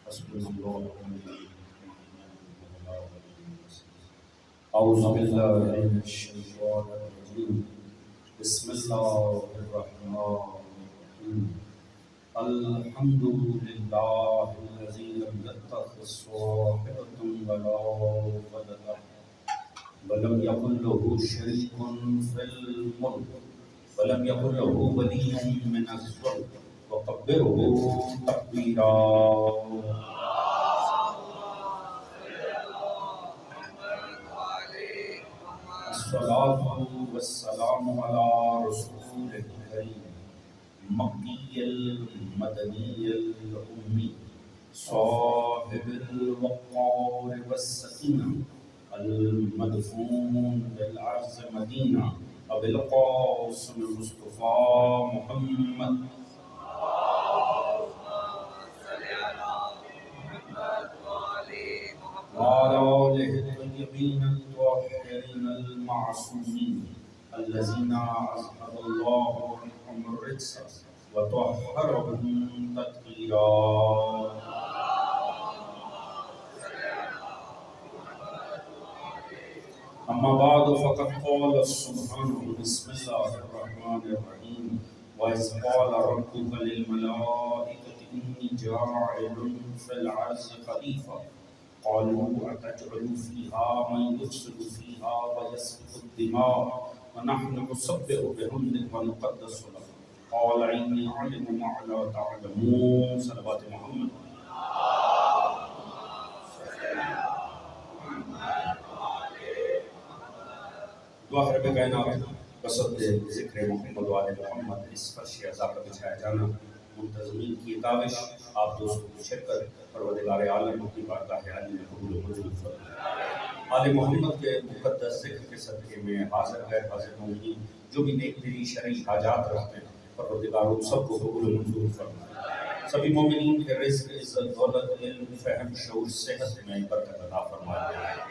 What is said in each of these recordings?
حسبنا الله ونعم الوكيل. أعوذ بالله من الشيطان الرجيم. بسم الله الرحمن الرحيم. الحمد لله الذي لم يتخذ صاحبة ولا ولدا ولم يكن له شريك في الملك ولم يكن له ولي من الذل وكبره تكبيرا. الصلاة والسلام على رسول الكريم مكي المدني الأمي صاحب الوقار والسكينة المدفون بالعرض مدينة أبي القاسم المصطفى محمد وعلى آله الطيبين الطاهرين المعصومين الذين أذهب الله عنهم الرجس وطهرهم تطهيرا. أما بعد فقد قال سبحانه بسم الله الرحمن الرحيم وإذ قال ربك للملائكة إني جاعل في الأرض خليفة قالوا أتجعل فيها من يفسد فيها ويسفك الدماء ونحن نسبح بحمدك ونقدس لك قال إني أعلم ما لا تعلمون. صلوات محمد. دعا رب کائنات بسط ذکر محمد و آل محمد اس فرش عزا پر بچھایا جانا منتظمین کی کاوش آپ دوستوں کی شرکت پروردگار عالم کی بارگاہ عالی میں قبول و منظور فرمائے. آل محمد کے مقدس ذکر کے صدقے میں حاضر غیر حاضر مومنین جو بھی نیک دلی شرعی حاجات رکھتے ہیں پروردگار ان سب کو قبول و منظور فرمائے. سبھی مومنین کے رزق عزت دولت علم فہم شعور صحت میں برکت عطا فرمائے.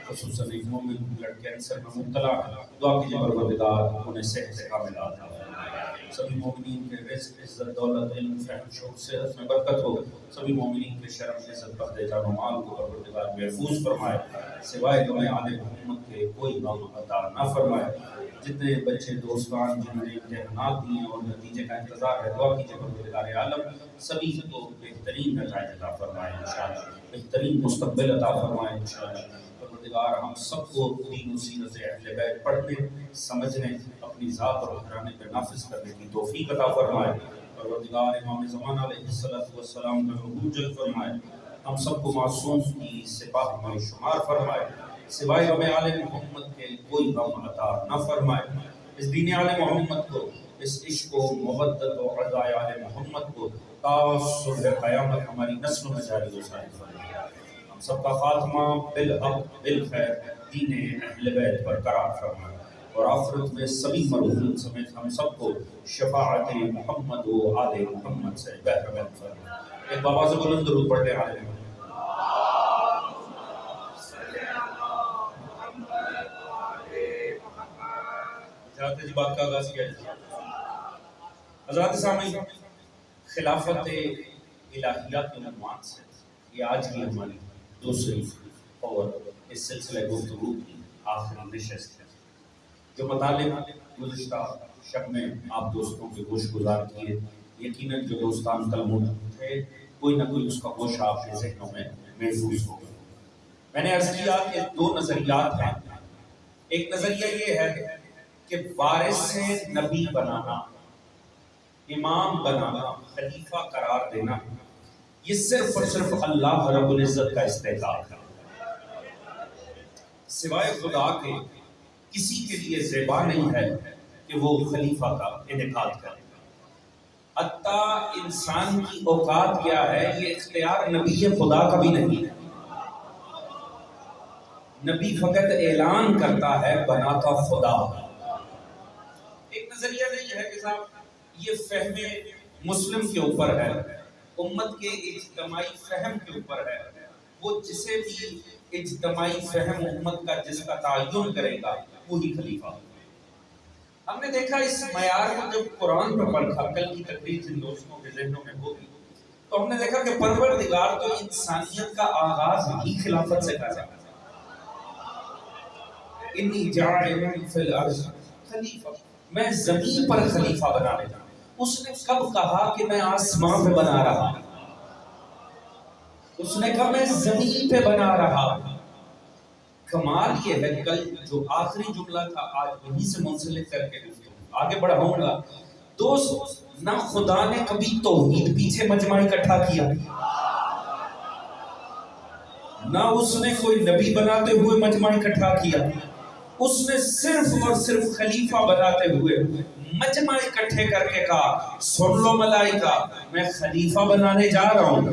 خصوصاً ایک مومن بلڈ کینسر میں مبتلا ہے دعا کیجیے پروردگار انہیں صحت کامل عطا فرمائے. سبھی مومنین کے رزق عزت دولت علم فہم شعور صحت میں برکت ہو. سبھی مومنین کے شرم عزت پردے جان و مال کو پروردگار محفوظ فرمائے. سوائے غم آل محمد کے کوئی غم عطا نہ فرمائے. جتنے بچے دوستان جنہوں نے امتحانات دیے اور نتیجے کا انتظار ہے دعا کیجیے پروردگار عالم سبھی کو بہترین نتائج عطا فرمائے انشاءاللہ. بہترین مستقبل عطا فرمائے انشاءاللہ. پروردگار ہم سب کو دین و سیرت اہل بیت پڑھنے سمجھنے اپنی ذات اور گھرانے پہ نافذ کرنے کی توفیق عطا فرمائے. پروردگار امام زمان علیہ السلام کا حضور جل فرمائے. ہم سب کو معصوم کی سپاہ میں شمار فرمائے. سوائے غم آل محمد کے کوئی غم عطا نہ فرمائے. اس دین آل محمد کو اس عشق و مودت و رضا آل محمد کو تا صبح قیامت ہماری نسلوں میں جاری و ساری فرمائے. ہم سب کا خاتمہ بالحق بالخیر دین اہل بیت برقرار فرمائے اور آخرت میں سبھی مرحومین سمیت ہم سب کو شفاعت محمد و آل محمد سے بہرمند فرمائے. ایک بابا سے بلند درود پڑھ لے آل محمد. جی بات کا آغاز کیا جائے. حضرات سامعین خلافت الہیہ کے عنوان سے یہ آج کی ہماری دوسری اور اس سلسلہ گفتگو کی آخری نشست ہے. جو مطالب گزشتہ شب میں آپ دوستوں کے گوش گزار کیے یقیناً جو دوستان کل موجود تھے کوئی نہ کوئی اس کا گوش آپ کے ذہنوں میں محفوظ ہوگا. میں نے عرض کیا کہ دو نظریات ہیں. ایک نظریہ یہ ہے کہ وارث سے نبی بنانا امام بنانا خلیفہ قرار دینا یہ صرف اور صرف اللہ رب العزت کا استحقاق ہے. سوائے خدا کے کسی کے لیے زیبا نہیں ہے کہ وہ خلیفہ کا انعقاد کرے. حتیٰ انسان کی اوقات کیا ہے یہ اختیار نبی خدا کا بھی نہیں ہے. نبی فقط اعلان کرتا ہے بناتا خدا. ایک نظریہ نہیں ہے کہ صاحب یہ فہم مسلم کے اوپر ہے امت کے اجتماعی فہم کے اوپر ہے. وہ جسے بھی اجتماعی فہم امت کا جس کا تعین کرے گا وہی خلیفہ. ہم نے دیکھا اس معیار کو جب قرآن پر پڑھا کل کی تقریر جن دوستوں کے ذہنوں میں ہوگی تو ہم نے دیکھا کہ پروردگار تو انسانیت کا آغاز ہی خلافت سے کر رہا ہے. انی جاعل فی الارض خلیفہ، میں زمین پر خلیفہ بنانے جا رہا ہوں. اس نے کب کہا کہ میں آسمان پہ بنا رہا ہوں؟ اس نے کہا میں زمین پہ بنا رہا ہوں. کمال یہ ہے، کل جو آخری جملہ تھا آج وہیں سے منسلک کر کے آگے بڑھاؤں گا. دوست، نہ خدا نے کبھی توحید پیچھے مجمع اکٹھا کیا، نہ اس نے کوئی نبی بناتے ہوئے مجمع اکٹھا کیا. اس نے صرف اور صرف خلیفہ بناتے ہوئے مجمع اکٹھے کر کے کہا سن لو ملائکہ، میں خلیفہ بنانے جا رہا ہوں.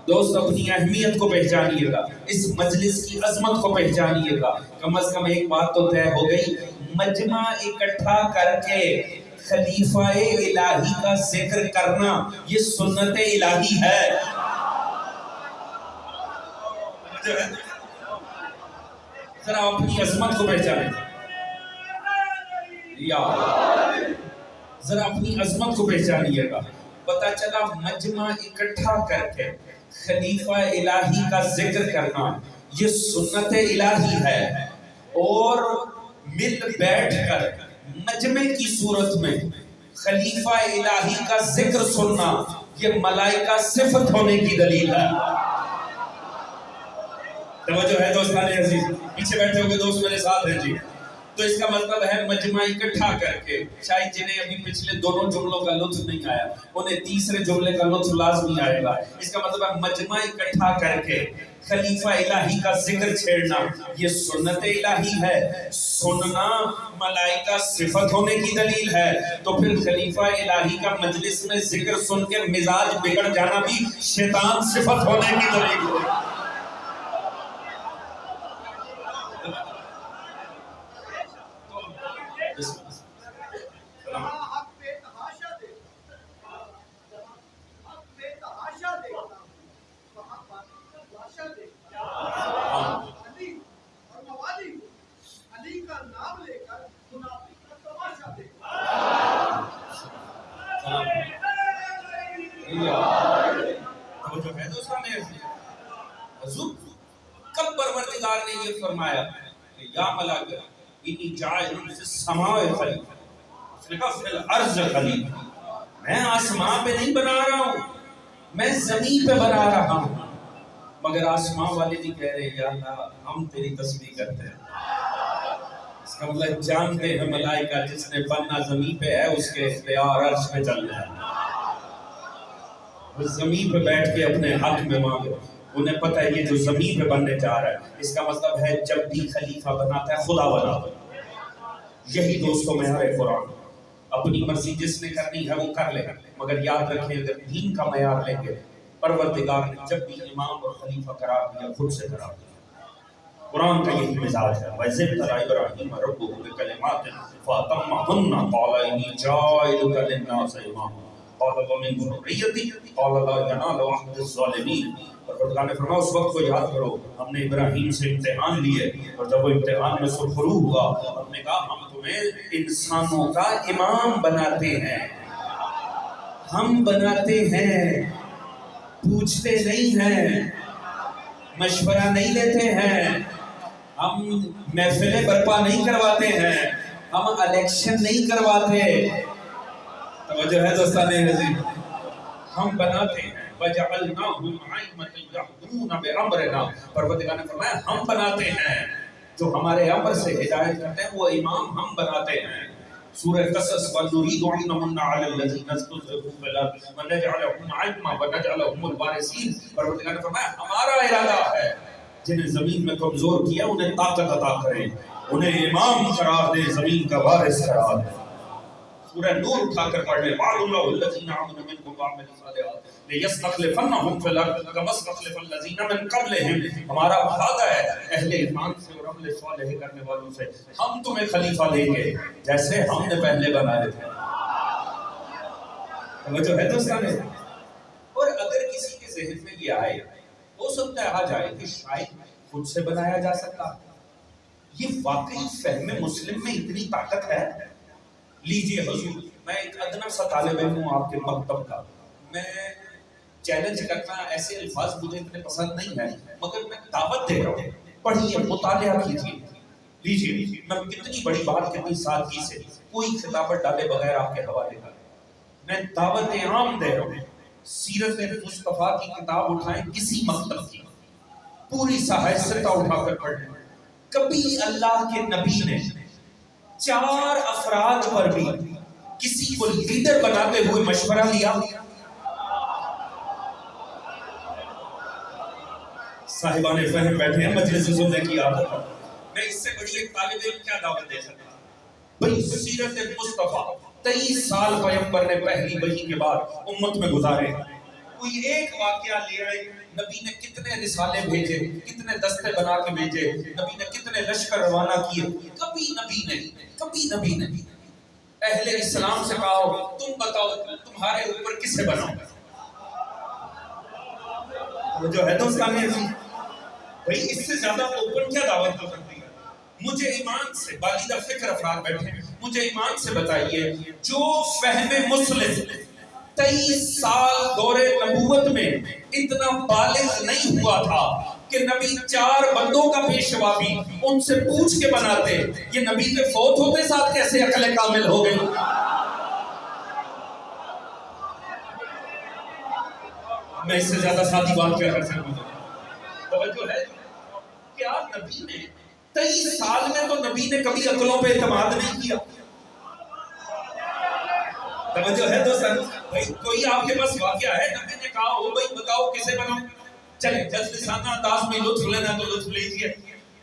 دوست، اپنی اہمیت کو پہچانیے گا، اس مجلس کی عظمت کو پہچانیے گا. کم از کم ایک بات تو طے ہو گئی، مجمع اکٹھا کر کے خلیفہ الہی کا ذکر کرنا یہ سنت الہی ہے. ذرا اپنی عظمت کو پہچانے، یا ذرا اپنی عظمت کو پہچانیے گا. پتہ چلا مجمع اکٹھا کر کے خلیفہ الہی کا ذکر کرنا یہ سنت الہی ہے، اور مل بیٹھ کر مجمع کی صورت میں خلیفہ الہی کا ذکر سننا یہ ملائکہ صفت ہونے کی دلیل ہے. توجہ ہے دوستان عزیز؟ پیچھے بیٹھے ہوئے دوست میرے ساتھ ہیں جی. تو اس کا مطلب ہے مجمع اکٹھا کر کے، شاید جنہیں ابھی پچھلے دونوں جملوں کا لطف نہیں آیا انہیں تیسرے جملے کا لطف لازمی آئے گا. اس کا مطلب ہے مجمع اکٹھا کر کے خلیفہ الہی کا ذکر چھیڑنا یہ سنت الہی ہے. سننا ملائکہ صفت ہونے کی دلیل ہے، تو پھر خلیفہ الہی کا مجلس میں ذکر سن کے مزاج بگڑ جانا بھی شیطان صفت ہونے کی دلیل ہے. کب پروردگار نے یہ فرمایا کہ یا ملائکہ انی جاعل فی السماء خلیفہ، اس نے کہا فی الارض خلیفہ، میں آسمان پہ نہیں بنا رہا ہوں، میں زمین پہ بنا رہا ہوں. مگر آسمان والے بھی کہہ رہے یا اللہ ہم تیری تسبیح کرتے ہیں. اس کا مطلب جانتے ہیں ملائکہ جس نے بننا زمین پہ ہے اس کے اختیار عرش پہ چل رہا ہے. وہ زمین پہ بیٹھ کے اپنے حق میں مانگے، انہیں پتہ ہے یہ جو زمین پہ بننے جا رہا ہے اس کا مطلب ہے جب بھی خلیفہ بناتا ہے خدا بناتا ہے. یہی دوستوں میں ہر قرآن، اپنی مرضی جس نے کرنی ہے وہ کر لے، مگر یاد رکھیں اگر دین کا معیار لیں گے پروردگار نے جب بھی امام اور خلیفہ قرار دیا خود سے قرار دیا. قرآن کا یہی مزاج ہے. وَإِذِ ابْتَلَىٰ إِبْرَاهِيمَ رَبُّهُ بِكَلِمَاتٍ فَأَتَمَّهُنَّ قَالَ إِنِّي جَاعِلُكَ لِلنَّاسِ إِمَامًا قَالَ وَمِنْ ذُرِّيَّتِي قَالَ لَا يَنَالُ عَهْدِ الظَّالِمِينَ. پروردگار نے فرمایا اس وقت کو یاد کرو ہم نے ابراہیم سے امتحان لیے، اور جب وہ امتحان میں سرخرو ہوا ہم نے کہا ہم تمہیں انسانوں کا امام بناتے ہیں، ہم بناتے ہیں، پوچھتے نہیں ہیں، مشورہ نہیں لیتے ہیں، ہم محفلیں برپا نہیں کرواتے ہیں، ہم الیکشن نہیں کرواتے. توجہ ہے دوستان عزیز؟ ہم بناتے ہیں. وَجَعَلْنَاهُمْ أَئِمَّةً يَهْدُونَ بِأَمْرِنَا. پروردگار نے فرمایا ہم بناتے ہیں، جو ہمارے امر سے ہدایت کرتے ہیں وہ امام ہم بناتے ہیں. سورہ قصص وَنُرِيدُ أَن نَمُنَّ عَلَى الَّذِينَ اسْتُضْعِفُوا فِي الْأَرْضِ وَنَجْعَلَهُمْ أَئِمَّةً وَنَجْعَلَهُمُ الْوَارِثِينَ. پروردگار نے فرمایا ہمارا ارادہ ہے جنہیں زمین میں کمزور کیا انہیں طاقت عطا کریں، انہیں امام قرار دیں، زمین کا وارث قرار دیں. سورہ نور اٹھا کر پڑھ لیں وَعْدُ اللَّهِ الَّذِينَ آمَنُوا مِنْكُمْ وَعَمِلُوا الصَّالِحَاتِ لَيَسْتَخْلِفَنَّهُمْ فِي الْأَرْضِ كَمَا اسْتَخْلَفَ الَّذِينَ مِنْ قَبْلِهِمْ. ہمارا وعدہ ہے اہل ایمان سے اور عمل صالح کرنے والوں سے ہم تمہیں خلیفہ دیں گے جیسے ہم نے پہلے بنائے تھے. توجہ ہے دوستان؟ اور اگر کسی کے ذہن میں یہ آئے ہو سکتا ہے آ جائے کہ شاید خود سے بنایا جا سکتا، یہ واقعی فہم مسلم میں اتنی طاقت ہے. لیجئے حضور میں ایک ادنا سا طالب علم ہوں آپ کے مکتب کا، میں چیلنج کرنا ایسے الفاظ مجھے اتنے پسند نہیں ہے، مگر میں دعوت دے رہا ہوں، پڑھیے، مطالعہ کیجیے، لیجیے، میں کتنی بڑی بات کتنی سادگی سے کوئی خطابت ڈالے بغیر آپ کے حوالے کر، میں دعوت عام دے رہا ہوں۔ سیرت مصطفیٰ کی کتاب اٹھائیں کسی مکتب کی، پوری صحیفہ اٹھا کر پڑھیں۔ کبھی اللہ کے نبی نے 4 افراد پر بھی کسی کو لیڈر بناتے ہوئے مشورہ لیا؟ صاحبان فہم بیٹھے ہیں، مجلس سننے کی عادت ہے، میں اس سے بڑی ایک طالب علم کیا دعوت دے سکتا ہوں؟ بھئی سیرت مصطفیٰ 23 سال پیغمبر نے پہلی وحی کے بعد امت میں گزارے، کوئی ایک واقعہ لے آئے، نبی نے کتنے رسالے بھیجے، کتنے دستے بنا کے بھیجے، نبی نے کتنے لشکر روانہ کیے، کبھی نبی نہیں۔ اہل اسلام سے کہا تم بتاؤ تمہارے اوپر کسے بناؤں؟ وہ جو ہے دوستانے عزیز، بھئی اس سے زیادہ اوپن کیا دعوت ہو سکتی ہے؟ مجھے ایمان سے، بالیدہ فکر افراد بیٹھے ہیں، مجھے ایمان سے بتائیے، جو فہم مسلم 23 سال دور نبوت میں اتنا بالغ نہیں ہوا تھا کہ نبی 4 بندوں کا پیشوا بھی ان سے پوچھ کے بناتے، یہ نبی کے فوت ہوتے ساتھ کیسے عقل کامل ہو گئی؟ میں اس سے زیادہ سادی بات کیا کر سکتا ہوں؟ توجہ ہے کیا نبی نے 23 سال میں تو نبی نے کبھی عقلوں پہ اعتماد نہیں کیا؟ توجہ ہے دوستان، بھائی کوئی آپ کے پاس واقعہ ہے نبی نے کہا ہو بھائی بتاؤ کسے بناؤں؟ چلیں جلسانہ انداز میں لطف لینا تو لطف لیجئے،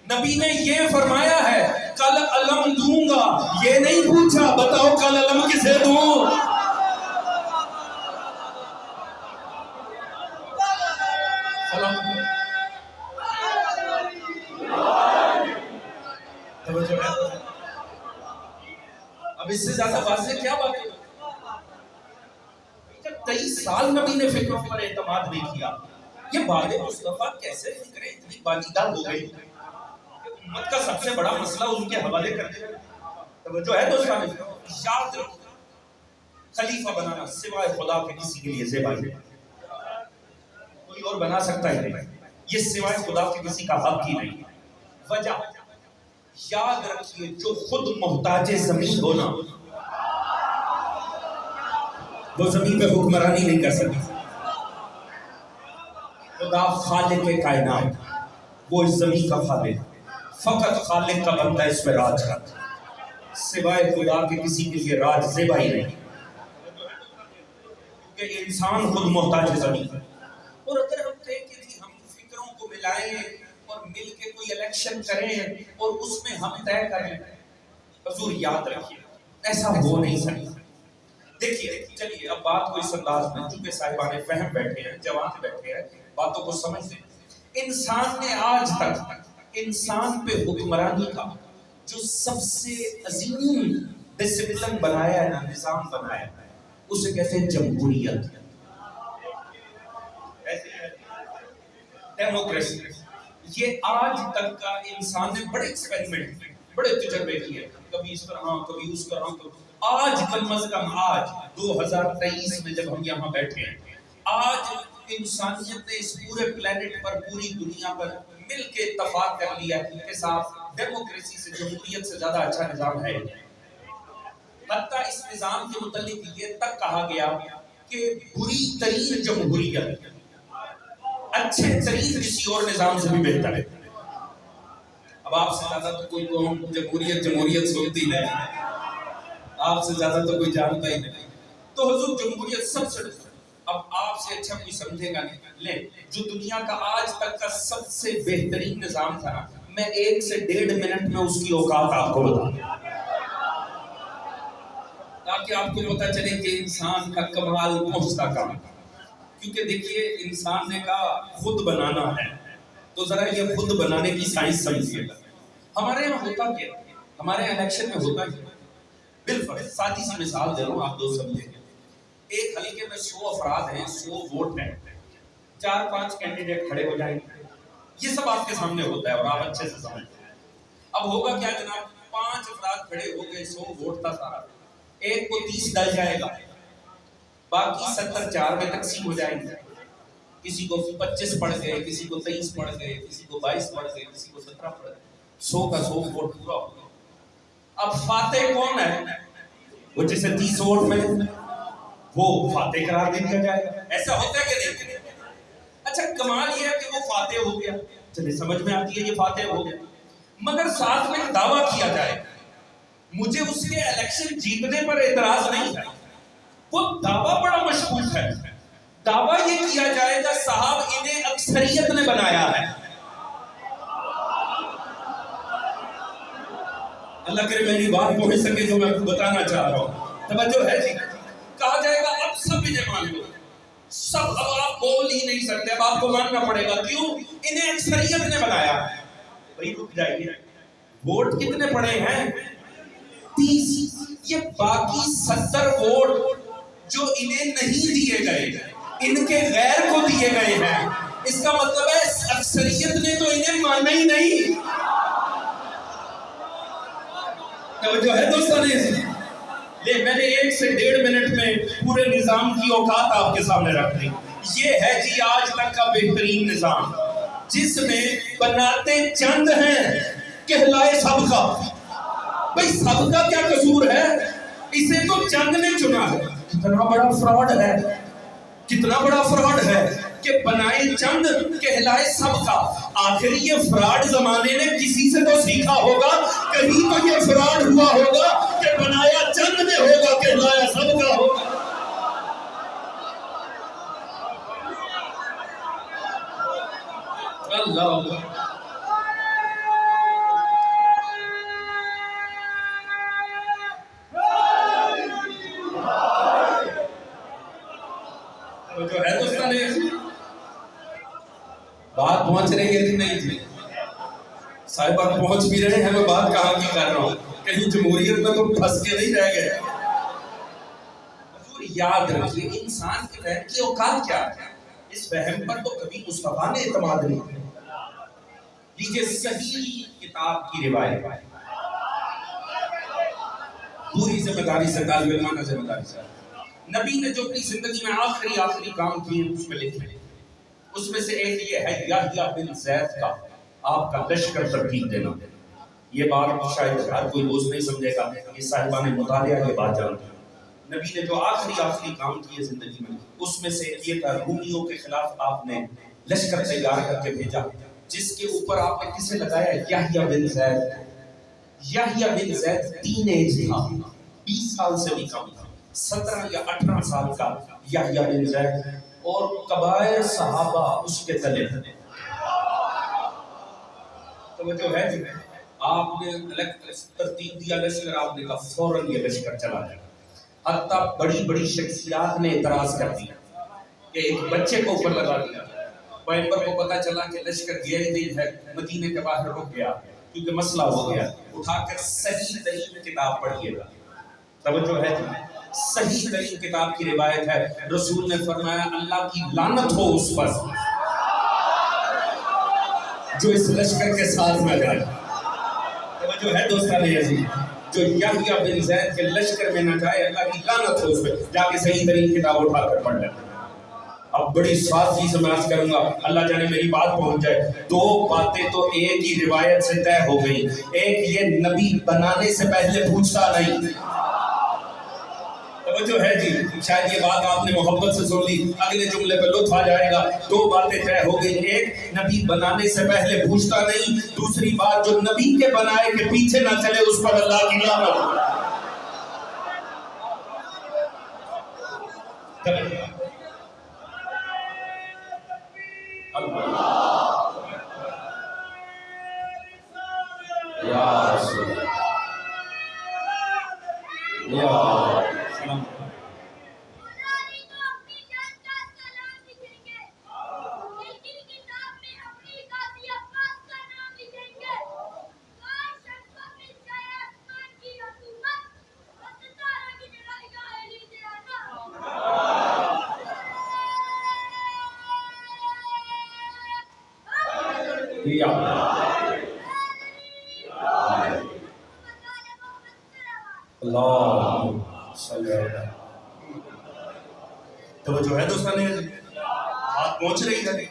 نبی نے یہ فرمایا ہے کل علم دوں گا، یہ نہیں پوچھا بتاؤ کل علم کسے دوں؟ اب اس سے زیادہ واضح کیا بات ہے؟ 23 سال نبی نے فکروں پر اعتماد نہیں کیا، یہ بال مصطفیٰ کیسے فکریں اتنی بالیدہ ہو گئی کہ امت کا سب سے بڑا مسئلہ ان کے حوالے کر دیا؟ توجہ ہے دوستان، یاد رکھو خلیفہ بنانا سوائے خدا کے کسی کے لیے زیبائی ہے، کوئی اور بنا سکتا ہی نہیں، یہ سوائے خدا کے کسی کا حق ہی نہیں۔ وجہ یاد رکھیے، جو خود محتاج زمین ہونا وہ زمین پہ حکمرانی نہیں کر سکتی، خدا خالق کائنات، وہ اس زمین کا خالق، فقط خالق کا بندہ اس پہ راج کرتا، سوائے خدا کے کسی کے لیے راج زیبا ہی نہیں، کیونکہ انسان خود محتاج زمین ہے۔ اور اگر ہم کہیں کہ جی ہم فکروں کو ملائیں اور مل کے کوئی الیکشن کریں اور اس میں ہم طے کریں، حضور یاد رکھیے ایسا ہو نہیں سکتا۔ دیکھیے چلیے اب بات کو اس انداز میں، چونکہ صاحبان فہم بیٹھے ہیں، جوان بیٹھے ہیں، باتوں کو سمجھتے ہیں، انسان نے آج تک انسان پہ حکمرانی کا جو سب سے عظیم ڈسپلن بنایا ہے نا، نظام بنایا ہے، اسے کہتے ہیں جمہوریت، ڈیموکریسی۔ یہ آج تک کا انسان نے بڑے ایکسپیریمنٹ، بڑے تجربے کیے، کبھی اس طرح کبھی اس طرح، آج کم از کم آج 2023 میں جب ہم یہاں بیٹھے ہیں، آج انسانیت نے اس پورے پلانٹ پر، پوری دنیا پر مل کے اتفاق کر لیا کہ صاحب ڈیموکریسی سے، جمہوریت سے زیادہ اچھا نظام ہے۔ حتیٰ اس نظام کے متعلق یہ تک کہا گیا کہ بری ترین جمہوریت اچھے ترین کسی اور نظام سے بھی بہتر ہے۔ اب آپ سے زیادہ تو کوئی قوم جمہوریت سنتی نہیں، آپ سے زیادہ تو کوئی جانتا ہی نہیں، تو حضور جمہوریت سب سے، اب آپ سے اچھا کوئی سمجھے گا نہیں، لیں جو دنیا کا آج تک کا سب سے بہترین نظام تھا، میں 1 سے 1.5 منٹ میں اس کی اوقات آپ کو بتا دوں تاکہ آپ کو پتہ چلے کہ انسان کا کمال پہنچتا کہاں۔ کیونکہ دیکھیے انسان نے کہا خود بنانا ہے، تو ذرا یہ خود بنانے کی سائنس سمجھیے گا۔ ہمارے یہاں ہوتا کیا، ہمارے یہاں الیکشن میں ہوتا کیا، بالفرض سادی سی مثال دے رہا ہوں آپ دوست سمجھیں گے، ایک حلقے میں 100 افراد ہیں، 100 ووٹ ہیں، 4-5 کینڈیڈیٹ کھڑے ہو جائیں گے، یہ سب آپ کے سامنے ہوتا ہے اور آپ اچھے سے سمجھتے ہیں۔ اب ہوگا کیا جناب، 5 افراد کھڑے ہو گئے، 100 ووٹ تھا سارا، ایک کو 30 ڈل جائے گا، باقی 70 4 میں تقسیم ہو جائیں گے، کسی کو 25 پڑ گئے، کسی کو 23 پڑ گئے، کسی کو 22 پڑ گئے، کسی کو 17 پڑ گئے، 100 کا 100 ووٹ پورا ہو گیا۔ اب فاتح کون ہے؟ وہ جسے 30 ووٹ ملے وہ فاتح قرار دے دیا جائے گا۔ ایسا ہوتا ہے کہ نہیں؟ اچھا کمال یہ ہے کہ وہ فاتح ہو گیا، چلے سمجھ میں آتی ہے یہ فاتح ہو گیا، مگر ساتھ میں دعویٰ کیا جائے، مجھے اس کے الیکشن جیتنے پر اعتراض نہیں ہے، وہ دعویٰ بڑا مشکوک ہے۔ دعویٰ یہ کیا جائے گا صاحب انہیں اکثریت نے بنایا ہے۔ اللہ کرے میری بات پہنچ سکے جو میں بتانا چاہ رہا ہوں، توجہ ہے جی؟ کہا جائے گا اب سب انہیں مان لو، سب اب آپ بول ہی نہیں سکتے، اب آپ کو ماننا پڑے گا، کیوں؟ انہیں اکثریت نے بنایا ہے۔ بھائی رک جائیے، ووٹ کتنے پڑے ہیں؟ 30۔ یہ باقی 70 ووٹ جو انہیں نہیں دیے گئے، ان کے غیر کو دیے گئے ہیں، اس کا مطلب ہے اکثریت نے تو انہیں مانا ہی نہیں۔ توجہ ہے دوستان؟ لے میں نے 1 سے 1.5 منٹ میں پورے نظام کی اوقات آپ کے سامنے رکھ دی۔ یہ ہے جی آج تک کا بہترین نظام، جس میں بناتے چند ہیں کہلائے سب کا۔ بھئی سب کا کیا قصور ہے؟ اسے تو چند نے چنا ہے۔ کتنا بڑا فراڈ ہے، کتنا بڑا فراڈ ہے کہ بنائے چند کہلائے سب کا۔ آخر یہ فراڈ زمانے نے کسی سے تو سیکھا ہوگا، کہیں تو یہ فراڈ ہوا ہوگا کہ بنایا چند نے ہوگا کہلایا سب کا ہوگا۔ اللہ جو ہے دوستان بات پہنچ رہی ہے کہ نہیں تھی؟ صاحبان پہنچ بھی رہے ہیں، میں بات کہاں کی کر رہا ہوں، کہیں جمہوریت میں تو پھنس کے نہیں رہ گئے۔ حضور یاد رکھیے انسان کے وہم کی اوقات کیا ہے، اس وہم پر تو کبھی مصطفیٰ نے اعتماد نہیں کیا۔ لیجئے صحیح کتاب کی روایت، پوری ذمہ داری سے، طالب علمانہ ذمہ داری سے، نبی نے جو اپنی زندگی میں آخری کام کیے اس میں لکھے، اس میں سے ایک یہ ہے یحییٰ بن زید کا آپ کا لشکر ترتیب دینا۔ یہ بات شاید ہر کوئی دوست نہیں سمجھے گا، یہ صاحبان مطالعہ یہ بات جانتے ہیں۔ نبی نے جو آخری کام کیے زندگی میں، اس میں سے یہ تھا رومیوں کے خلاف آپ نے لشکر تیار کر کے بھیجا، جس کے اوپر آپ نے کسے لگایا؟ یحییٰ بن زید۔ یحییٰ بن زید ٹین ایج تھا، 20 سال سے بھی کم تھا، 17 یا 18 سال کا یحییٰ بن زید، اور کبائر صحابہ اس کے تلے تھے۔ توجہ ہے جی؟ آپ نے ترتیب دیا لشکر، آپ نے کہا فوراً یہ لشکر چلا جائے۔ حتیٰ بڑی بڑی شخصیات نے اعتراض کر دیا کہ ایک بچے کو اوپر لگا دیا۔ پیغمبر کو پتا چلا کہ لشکر گیری دیر ہے، مدینے کے باہر رک گیا کیونکہ مسئلہ ہو گیا۔ اٹھا کر صحیح ترین کتاب پڑھیے گا، توجہ ہے جی؟ صحیح ترین کتاب کی روایت ہے، رسول نے فرمایا اللہ کی لعنت ہو اس پر جو اس لشکر کے ساتھ نہ جائے۔ توجہ ہے دوستان عزیز؟ جو یحییٰ بن زید کے لشکر میں نہ جائے، اللہ کی لعنت ہو اس پہ۔ جا کے صحیح ترین کتاب اٹھا کر پڑھ لیں۔ اب بڑی سادگی سے میں عرض کروں گا، اللہ جانے میری بات پہنچ جائے۔ 2 باتیں تو ایک ہی روایت سے طے ہو گئی۔ ایک یہ نبی بنانے سے پہلے پوچھتا نہیں، توجہ ہے جی؟ شاید یہ بات آپ نے محبت سے سن لی، اگلے جملے پہ لطف آ جائے گا۔ 2 باتیں طے ہو گئی، ایک نبی بنانے سے پہلے پوچھتا نہیں، دوسری بات جو نبی کے بنائے کے پیچھے نہ چلے اس پر اللہ کی لعنت۔ یا رسول یا توجہ ہے دوستان، ہاتھ پہنچ رہی ہے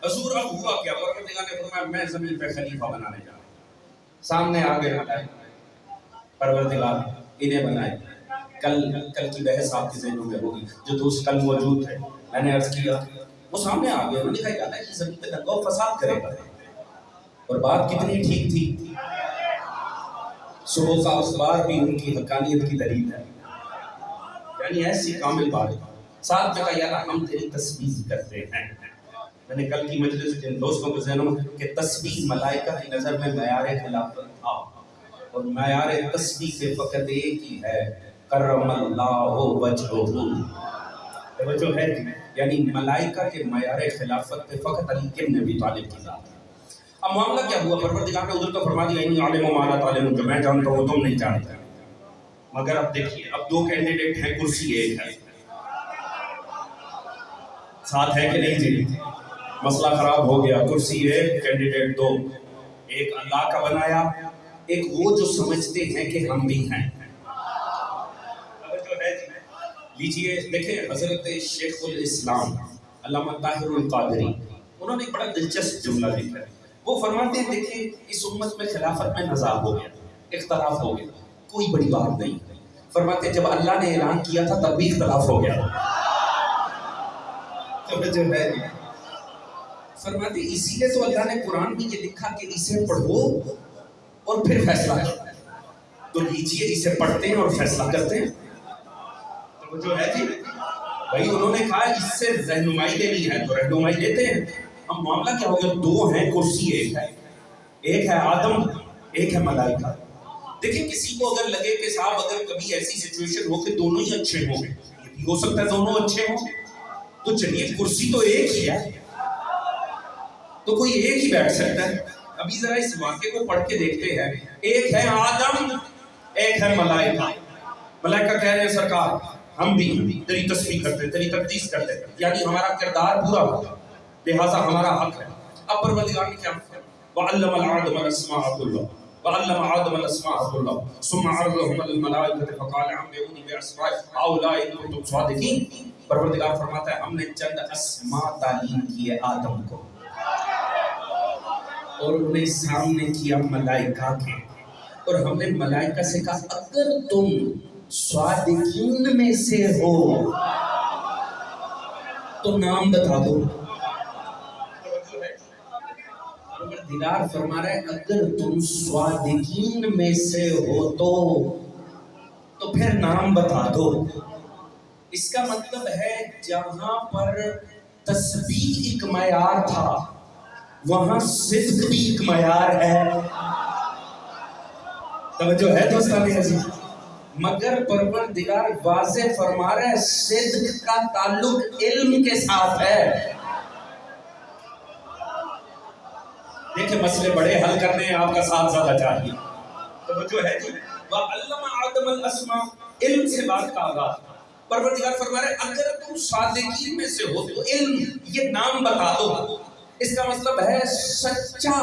حضور. اب ہوا کیا؟ پروردگار نے فرمایا میں زمین پہ خلیفہ بنانے جا رہا ہوں. سامنے آگے بنائے پروردگار انہیں بنائے. کل کی بحث آپ کے ذہنوں میں ہوگی جو دوست کل موجود تھے. میں نے عرض کیا وہ سامنے آ گئے. انہوں نے کہا یاد ہے کہ زمین پہ دنگا و فساد کرے گا. اور بات کتنی ٹھیک تھی. صبح کا اخبار بھی ان کی حقانیت کی دلیل ہے. یعنی ایسی کامل بات. ساتھ میں کہا یار ہم تیری تسبیح کرتے ہیں. میں نے کل کی مجلس جن دوستوں کے ذہنوں میں کہ تسبیح ملائکہ کی نظر میں معیار خلافت تھا اور معیار تسبیح سے فقط ایک ہی ہے کرم اللہ وجہہ. وجہ ہے یعنی ملائکہ کے معیار خلافت پہ فقط علی ابن ابی طالب کی ذات ہے. اب معاملہ کیا ہوا؟ پروردگار نے ادھر تو فرما دیا انی عالم ما لا تعلمون، جو میں جانتا ہوں تم نہیں جانتے. مگر اب دیکھیے اب دو کینڈیڈیٹ ہیں، کرسی ایک ہے. ساتھ ہے کہ نہیں جی؟ مسئلہ خراب ہو گیا. کرسی ایک، کینڈیڈیٹ دو. ایک اللہ کا بنایا، ایک وہ جو سمجھتے ہیں کہ ہم بھی ہیں. لیجئے دیکھیں حضرت شیخ الاسلام علامہ طاہر القادری انہوں نے ایک بڑا دلچسپ جملہ لکھا ہے. وہ فرماتے ہیں دیکھیں اس امت میں خلافت میں نزاع ہو گیا، اختلاف ہو گیا، کوئی بڑی بات نہیں. فرماتے ہیں جب اللہ نے اعلان کیا تھا تب بھی اختلاف ہو گیا. فرماتے اسی لیے تو اللہ نے قرآن میں یہ لکھا کہ اسے پڑھو اور پھر فیصلہ کرو. تو لیجئے اسے پڑھتے ہیں اور فیصلہ کرتے ہیں. تو جو ہے جی بھائی انہوں نے کہا اس سے رہنمائی لینی ہے تو رہنمائی لیتے ہیں. اب معاملہ کیا ہو گیا؟ دو ہیں، کرسی ایک ہے آدم، ایک ہے ملائکہ. دیکھیں کسی کو اگر لگے کہ صاحب اگر کبھی ایسی سچویشن ہو کہ دونوں ہی اچھے ہوں گے، یہ بھی ہو سکتا ہے دونوں اچھے ہوں، تو چلیے کرسی تو ایک ہی ہے تو کوئی ایک ہی بیٹھ سکتا ہے. ابھی ذرا اس واقعے کو پڑھ کے دیکھتے ہیں. ایک ہے آدم، ایک ہے ملائکہ. ملائکہ کہہ رہے ہیں سرکار ہم بھی تیری تسبیح کرتے، تیری تقدیس کرتے، یعنی ہمارا کردار پورا ہوگا لہذا ہمارا حق ہے. اب پروردگار نے کیا کیا؟ وَعَلَّمَ آدَمَ الْأَسْمَاءَ كُلَّهَا وَعَلَّمَ آدَمَ الْأَسْمَاءَ كُلَّهَا ثُمَّ عَرَضَهُمْ عَلَى الْمَلَائِكَةِ فَقَالَ أَنبِئُونِي بِأَسْمَاءِ هَؤُلَاءِ إِن كُنتُمْ صَادِقِينَ. پروردگار فرماتا ہے ہم نے چند اسماء تعلیم کیے آدم کو اور انہیں سامنے کیا ملائکہ کے، اور ہم نے ملائکہ سے کہا اگر تم صادقین میں سے ہو تو نام بتا دو. پروردگار فرما رہا ہے اگر تم صادقین میں سے ہو تو پھر نام بتا دو. اس کا مطلب ہے جہاں پر تسبیح ایک معیار تھا وہاں صدق بھی ایک معیار ہے. توجہ ہے دوستان عزیز؟ مگر پروردگار واضح فرما رہا ہے صدق کا تعلق علم کے ساتھ ہے. دیکھیں مسئلے بڑے حل کرنے ہیں، آپ کا ساتھ زیادہ چاہیے. توجہ ہے جی؟ وَعَلَّمَ آدَمَ الْأَسْمَاءَ، علم سے بات کا آغاز. پروردگار فرما رہا ہے اگر تم صادقین میں سے ہو تو علم یہ نام بتا دو. اس کا مطلب ہے سچا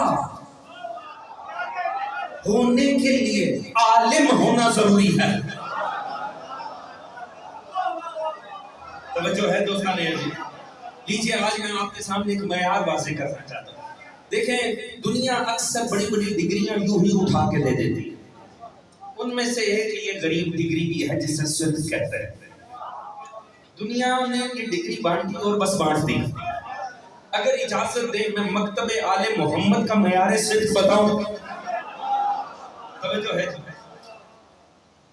ہونے کے لیے عالم ہونا ضروری ہے. توجہ ہے دوستان عزیز؟ لیجئے آج میں آپ کے سامنے ایک معیار واضح کرنا چاہتا ہوں. دیکھیں دنیا اکثر بڑی بڑی ڈگریاں یوں ہی اٹھا کے دے دیتی. ان میں سے ایک یہ غریب ڈگری بھی ہے جسے صدق کہتے ہیں. دنیا نے یہ ڈگری بانٹی اور بس بانٹ دی. اگر اجازت دیں میں مکتب آل محمد کا معیار صدق بتاؤں. توجہ ہے؟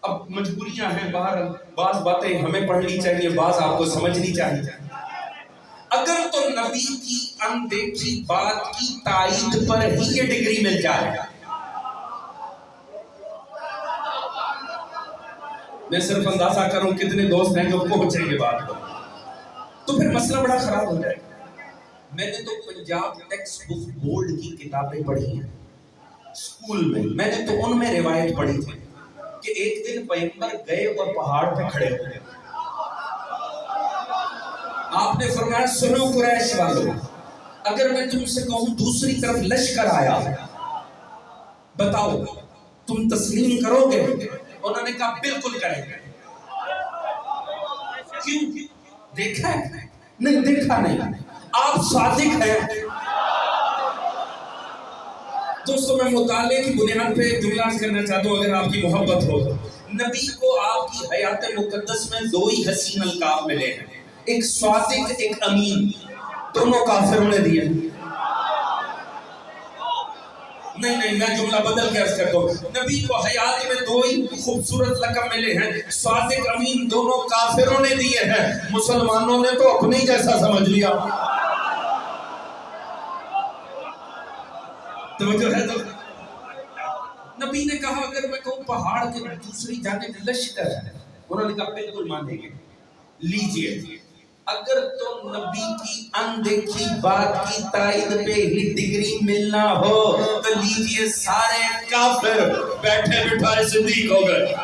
اب مجبوریاں ہیں، باہر بعض باتیں ہمیں پڑھنی چاہیے، بعض آپ کو سمجھنی چاہیے. اگر تو نبی کی اندیکھی بات کی تائید پر ہی یہ ڈگری مل جائے، میں صرف اندازہ کروں کتنے دوست ہیں جو پہنچیں گے بات کو، تو پھر مسئلہ بڑا خراب ہو جائے گا. میں نے تو پنجاب ٹیکسٹ بک بورڈ کی کتابیں پڑھی ہیں اسکول میں نے تو ان میں روایت پڑھی تھی کہ ایک دن پیغمبر گئے اور پہاڑ پہ کھڑے ہوئے. آپ نے فرمایا سنو قریش والو، اگر میں تم سے کہوں دوسری طرف لشکر آیا بتاؤ تم تسلیم کرو گے؟ انہوں نے کہا بالکل کریں گے. کیوں؟ دیکھا ہے نہیں دیکھا نہیں. آپ صادق ہیں. دوستوں میں مطالعے کی بنیاد پہ جملہ کرنا چاہتا ہوں اگر آپ کی محبت ہو. نبی کو آپ کی حیات مقدس میں دو ہی حسین القاب ملے ہیں, ایک صادق ایک امین. دونوں کافروں نے دیے. نہیں میں جملہ بدل کے عرض کرتا ہوں. نبی کو حیات میں دو ہی خوبصورت لقب ملے ہیں, صادق امین. دونوں کافروں نے دیے ہیں, مسلمانوں نے تو اپنے ہی جیسا سمجھ لیا. توجہ ہے. تو نبی نے کہا اگر میں کہوں پہاڑ کے دوسری جانب لشکر ہے, انہوں نے کہا بالکل مانیں گے. لیجئے اگر تو نبی کی اندیکھی بات کی تائید پہ ہی ڈگری ملنا ہو تو لیجئے سارے کافر بیٹھے بٹھائے صدیق ہو گئے.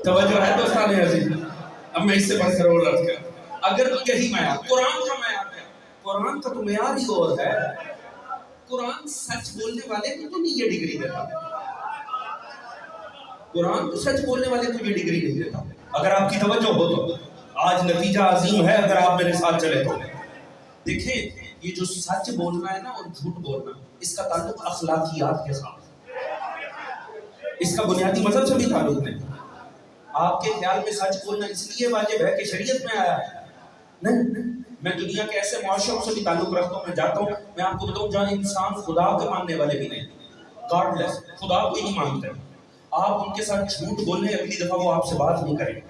توجہ ہے دوستان عزیز. اب میں اس سے بڑھ کر اور عرض کروں, اگر تو یہی معیار قرآن کا معیار ہے, قرآن کا تو معیار ہی اور ہے. قرآن سچ بولنے والے کو تو نہیں یہ ڈگری دیتا. قرآن تو سچ بولنے والے کو یہ ڈگری نہیں دیتا. اگر آپ کی توجہ ہو تو آج نتیجہ عظیم ہے اگر آپ میرے ساتھ چلے تو. دیکھیں یہ جو سچ بولنا ہے نا اور جھوٹ بولنا, اس کا تعلق اخلاقیات کے ساتھ, اس کا بنیادی مذہب سے بھی تعلق نہیں. آپ کے خیال میں سچ بولنا اس لیے واجب ہے کہ شریعت میں آیا ہے؟ نہیں. میں دنیا کے ایسے معاشروں سے بھی تعلق رکھتا ہوں, میں جاتا ہوں, میں آپ کو بتاؤں جہاں انسان خدا کے ماننے والے بھی نہیں, گاڈ لیس, خدا کو ہی نہیں مانتے, آپ ان کے ساتھ جھوٹ بولیں اگلی دفعہ وہ آپ سے بات نہیں کریں گے.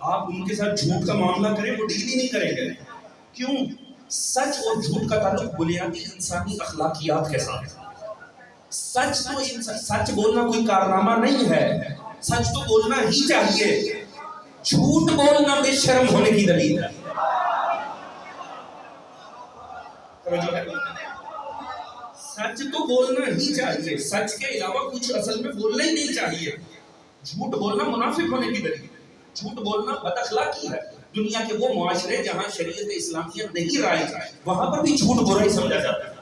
آپ ان کے ساتھ جھوٹ کا معاملہ کریں وہ ڈیل ہی نہیں کریں گے. کیوں؟ سچ اور جھوٹ کا تعلق بنیادی انسانی اخلاقیات کے ساتھ. سچ بولنا کوئی کارنامہ نہیں ہے, سچ تو بولنا ہی چاہیے. جھوٹ بولنا بے شرم ہونے کی دلیل ہے. سچ تو بولنا ہی چاہیے, سچ کے علاوہ کچھ اصل میں بولنا ہی نہیں چاہیے. جھوٹ بولنا منافق ہونے کی دلیل ہے. جھوٹ بولنا بد اخلاقی ہے. دنیا کے وہ معاشرے جہاں شریعت اسلامیہ نہیں رائج ہے وہاں پر بھی جھوٹ برا ہی سمجھا جاتا ہے,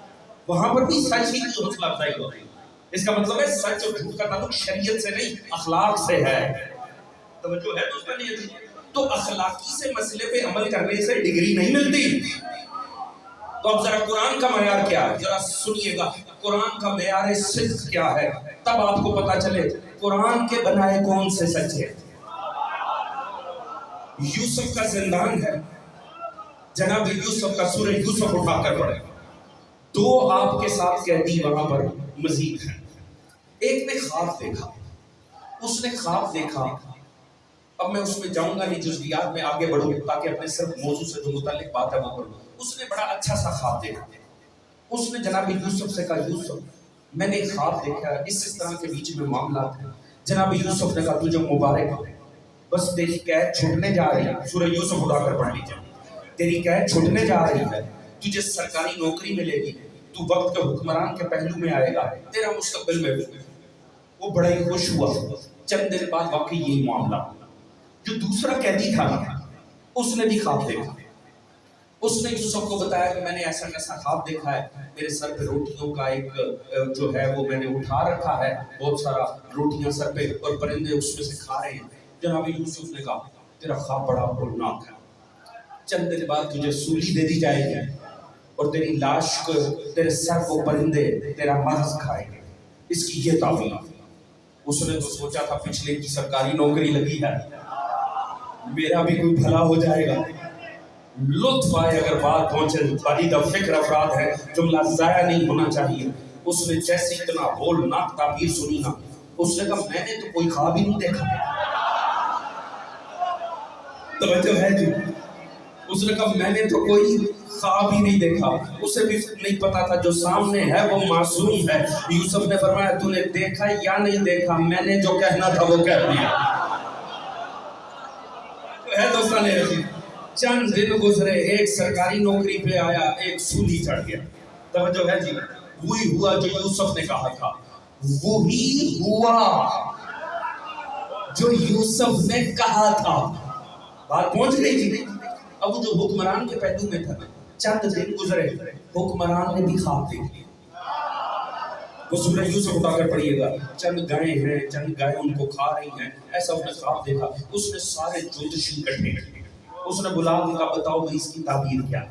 وہاں پر بھی سچ ہی کی حوصلہ افزائی ہوتی ہے. اس کا مطلب ہے سچ اور جھوٹ کا تعلق شریعت سے نہیں اخلاق سے ہے. توجہ ہے دوستاں نہیں. تو اخلاقی سے مسئلے پہ عمل کرنے سے ڈگری نہیں ملتی. تو اب ذرا قرآن کا معیار کیا ہے ذرا سنیے گا. قرآن کا معیار صدق کیا ہے تب آپ کو پتا چلے قرآن کے بنائے کون سے سچے. یوسف کا زندان ہے, جناب یوسف کا سورہ یوسف اٹھا کر پڑھے. دو آپ کے ساتھ قیدی وہاں پر مزید ہیں. ایک نے خواب دیکھا, اس نے خواب دیکھا. اب میں اس میں جاؤں گا نہیں, جزئیات میں آگے بڑھوں تاکہ اپنے صرف موضوع سے جو متعلق بات ہے وہ کروں. اس نے بڑا اچھا سا خواب دیکھا. اس نے جناب یوسف سے کہا یوسف میں نے خواب دیکھا ہے, اس طرح کے بیچ میں معاملات ہیں. جناب یوسف نے کہا تجھے مبارک ہو, بس تیری قید چھوٹنے جا رہی ہے. سورہ یوسف اٹھا کر پڑھ لیجیے. تیری قید چھوٹنے جا رہی ہے, تجھے سرکاری نوکری ملے گی, تو وقت کے حکمران کے پہلو میں آئے گا, تیرا مستقبل میں. وہ بڑا ہی خوش ہوا. چند دن بعد واقعی یہی معاملہ. جو دوسرا قیدی تھا اس نے بھی خواب دیکھا. اس نے یوسف کو بتایا کہ میں نے ایسا ایسا خواب دیکھا ہے, میرے سر پہ روٹیوں کا ایک جو ہے وہ میں نے اٹھا رکھا ہے, بہت سارا روٹیاں سر پہ اور پرندے اس میں سے کھا رہے ہیں. جناب یوسف نے کہا تیرا خواب بڑا ہولناک ہے, چند دن بعد تجھے سولی دے دی جائے گی اور تیری لاش کو تیرے سر کو پرندے تیرا مغز کھائے گے. اس کی یہ تعبیر. اس نے تو سوچا تھا پچھلے کی سرکاری نوکری لگی ہے, میرا بھی کوئی بھلا ہو جائے گا. لطف آئے اگر بات پہنچے, پرید فکر افراد ہے, جملہ ضائع نہیں ہونا چاہیے. اس نے جیسے اتنا ہولناک تعبیر سنی نا, اس نے کہا میں نے تو کوئی خواب ہی نہیں دیکھا. توجہ ہے جی. اس نے کہا میں نے تو کوئی خواب ہی نہیں دیکھا. اسے بھی نہیں پتا تھا جو سامنے ہے وہ معصوم ہے. یوسف نے فرمایا تو نے دیکھا یا نہیں دیکھا, میں نے جو کہنا تھا وہ کہہ دیا. ہے دوستان عزیز, چند دن گزرے, ایک سرکاری نوکری پہ آیا, ایک سولی چڑھ گیا. توجہ ہے جی. وہی ہوا جو یوسف نے کہا تھا, وہی ہوا جو یوسف نے کہا تھا. بات پہنچ گئی جی. اب جو حکمران کے پہلو میں تھا, چند دن گزرے, حکمران نے بھی خواب دیکھا. وہ سورہ یوسف اٹھا کر پڑھیے گا. چند گائے ہیں، چند گائے ان کو کھا رہی ہیں، ایسا اس نے خواب دیکھا. اس نے سارے جوتشی اکٹھے کر، اس نے بلا کے کہا بتاؤ بھائی اس کی تعبیر کیا،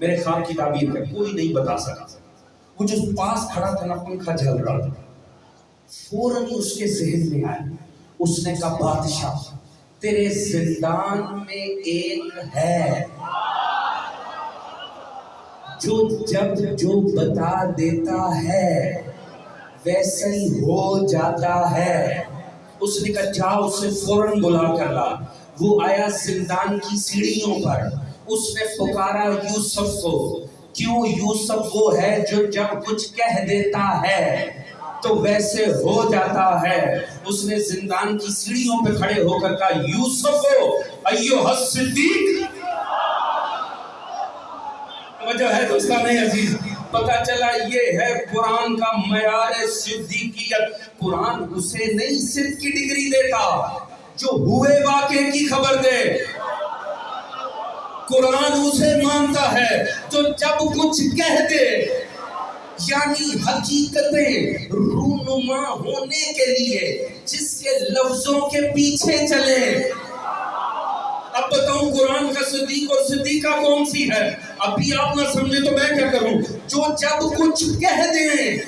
میرے خواب کی تعبیر کیا. کوئی نہیں بتا سکا. وہ جو پاس کھڑا تھا نا، پنکھا جل رہا تھا، فوراً اس کے ذہن میں آیا. اس نے کہا بادشاہ تیرے زندان میں ایک ہے جو جب جو بتا دیتا ہے ویسے ہی ہو جاتا ہے. اس نے کہا جا اسے فوراً بلا کر لا. وہ آیا زندان کی سیڑھیوں پر، اس نے پکارا یوسف کو. کیوں؟ یوسف وہ ہے جو جب کچھ کہہ دیتا ہے تو ویسے ہو جاتا ہے. اس نے زندان کی سیڑھیوں پہ کھڑے ہو کر کہا یوسف ایھا الصدیق. وجہ ہے دوستان عزیز، پتہ چلا یہ ہے قرآن کا معیار صدیقیت. قرآن اسے نہیں صدق کی ڈگری دیتا جو ہوئے واقعے کی خبر دے. قرآن اسے مانتا ہے جو جب کچھ کہہ دے، یعنی حقیقتیں رونما ہونے کے لیے جس کے لفظوں کے پیچھے چلے. اب بتاؤں قرآن کا صدیق اور صدیقہ کون سی ہے؟ ابھی آپ نہ سمجھے تو میں کیا کروں؟ جو جب کچھ کہہ دیں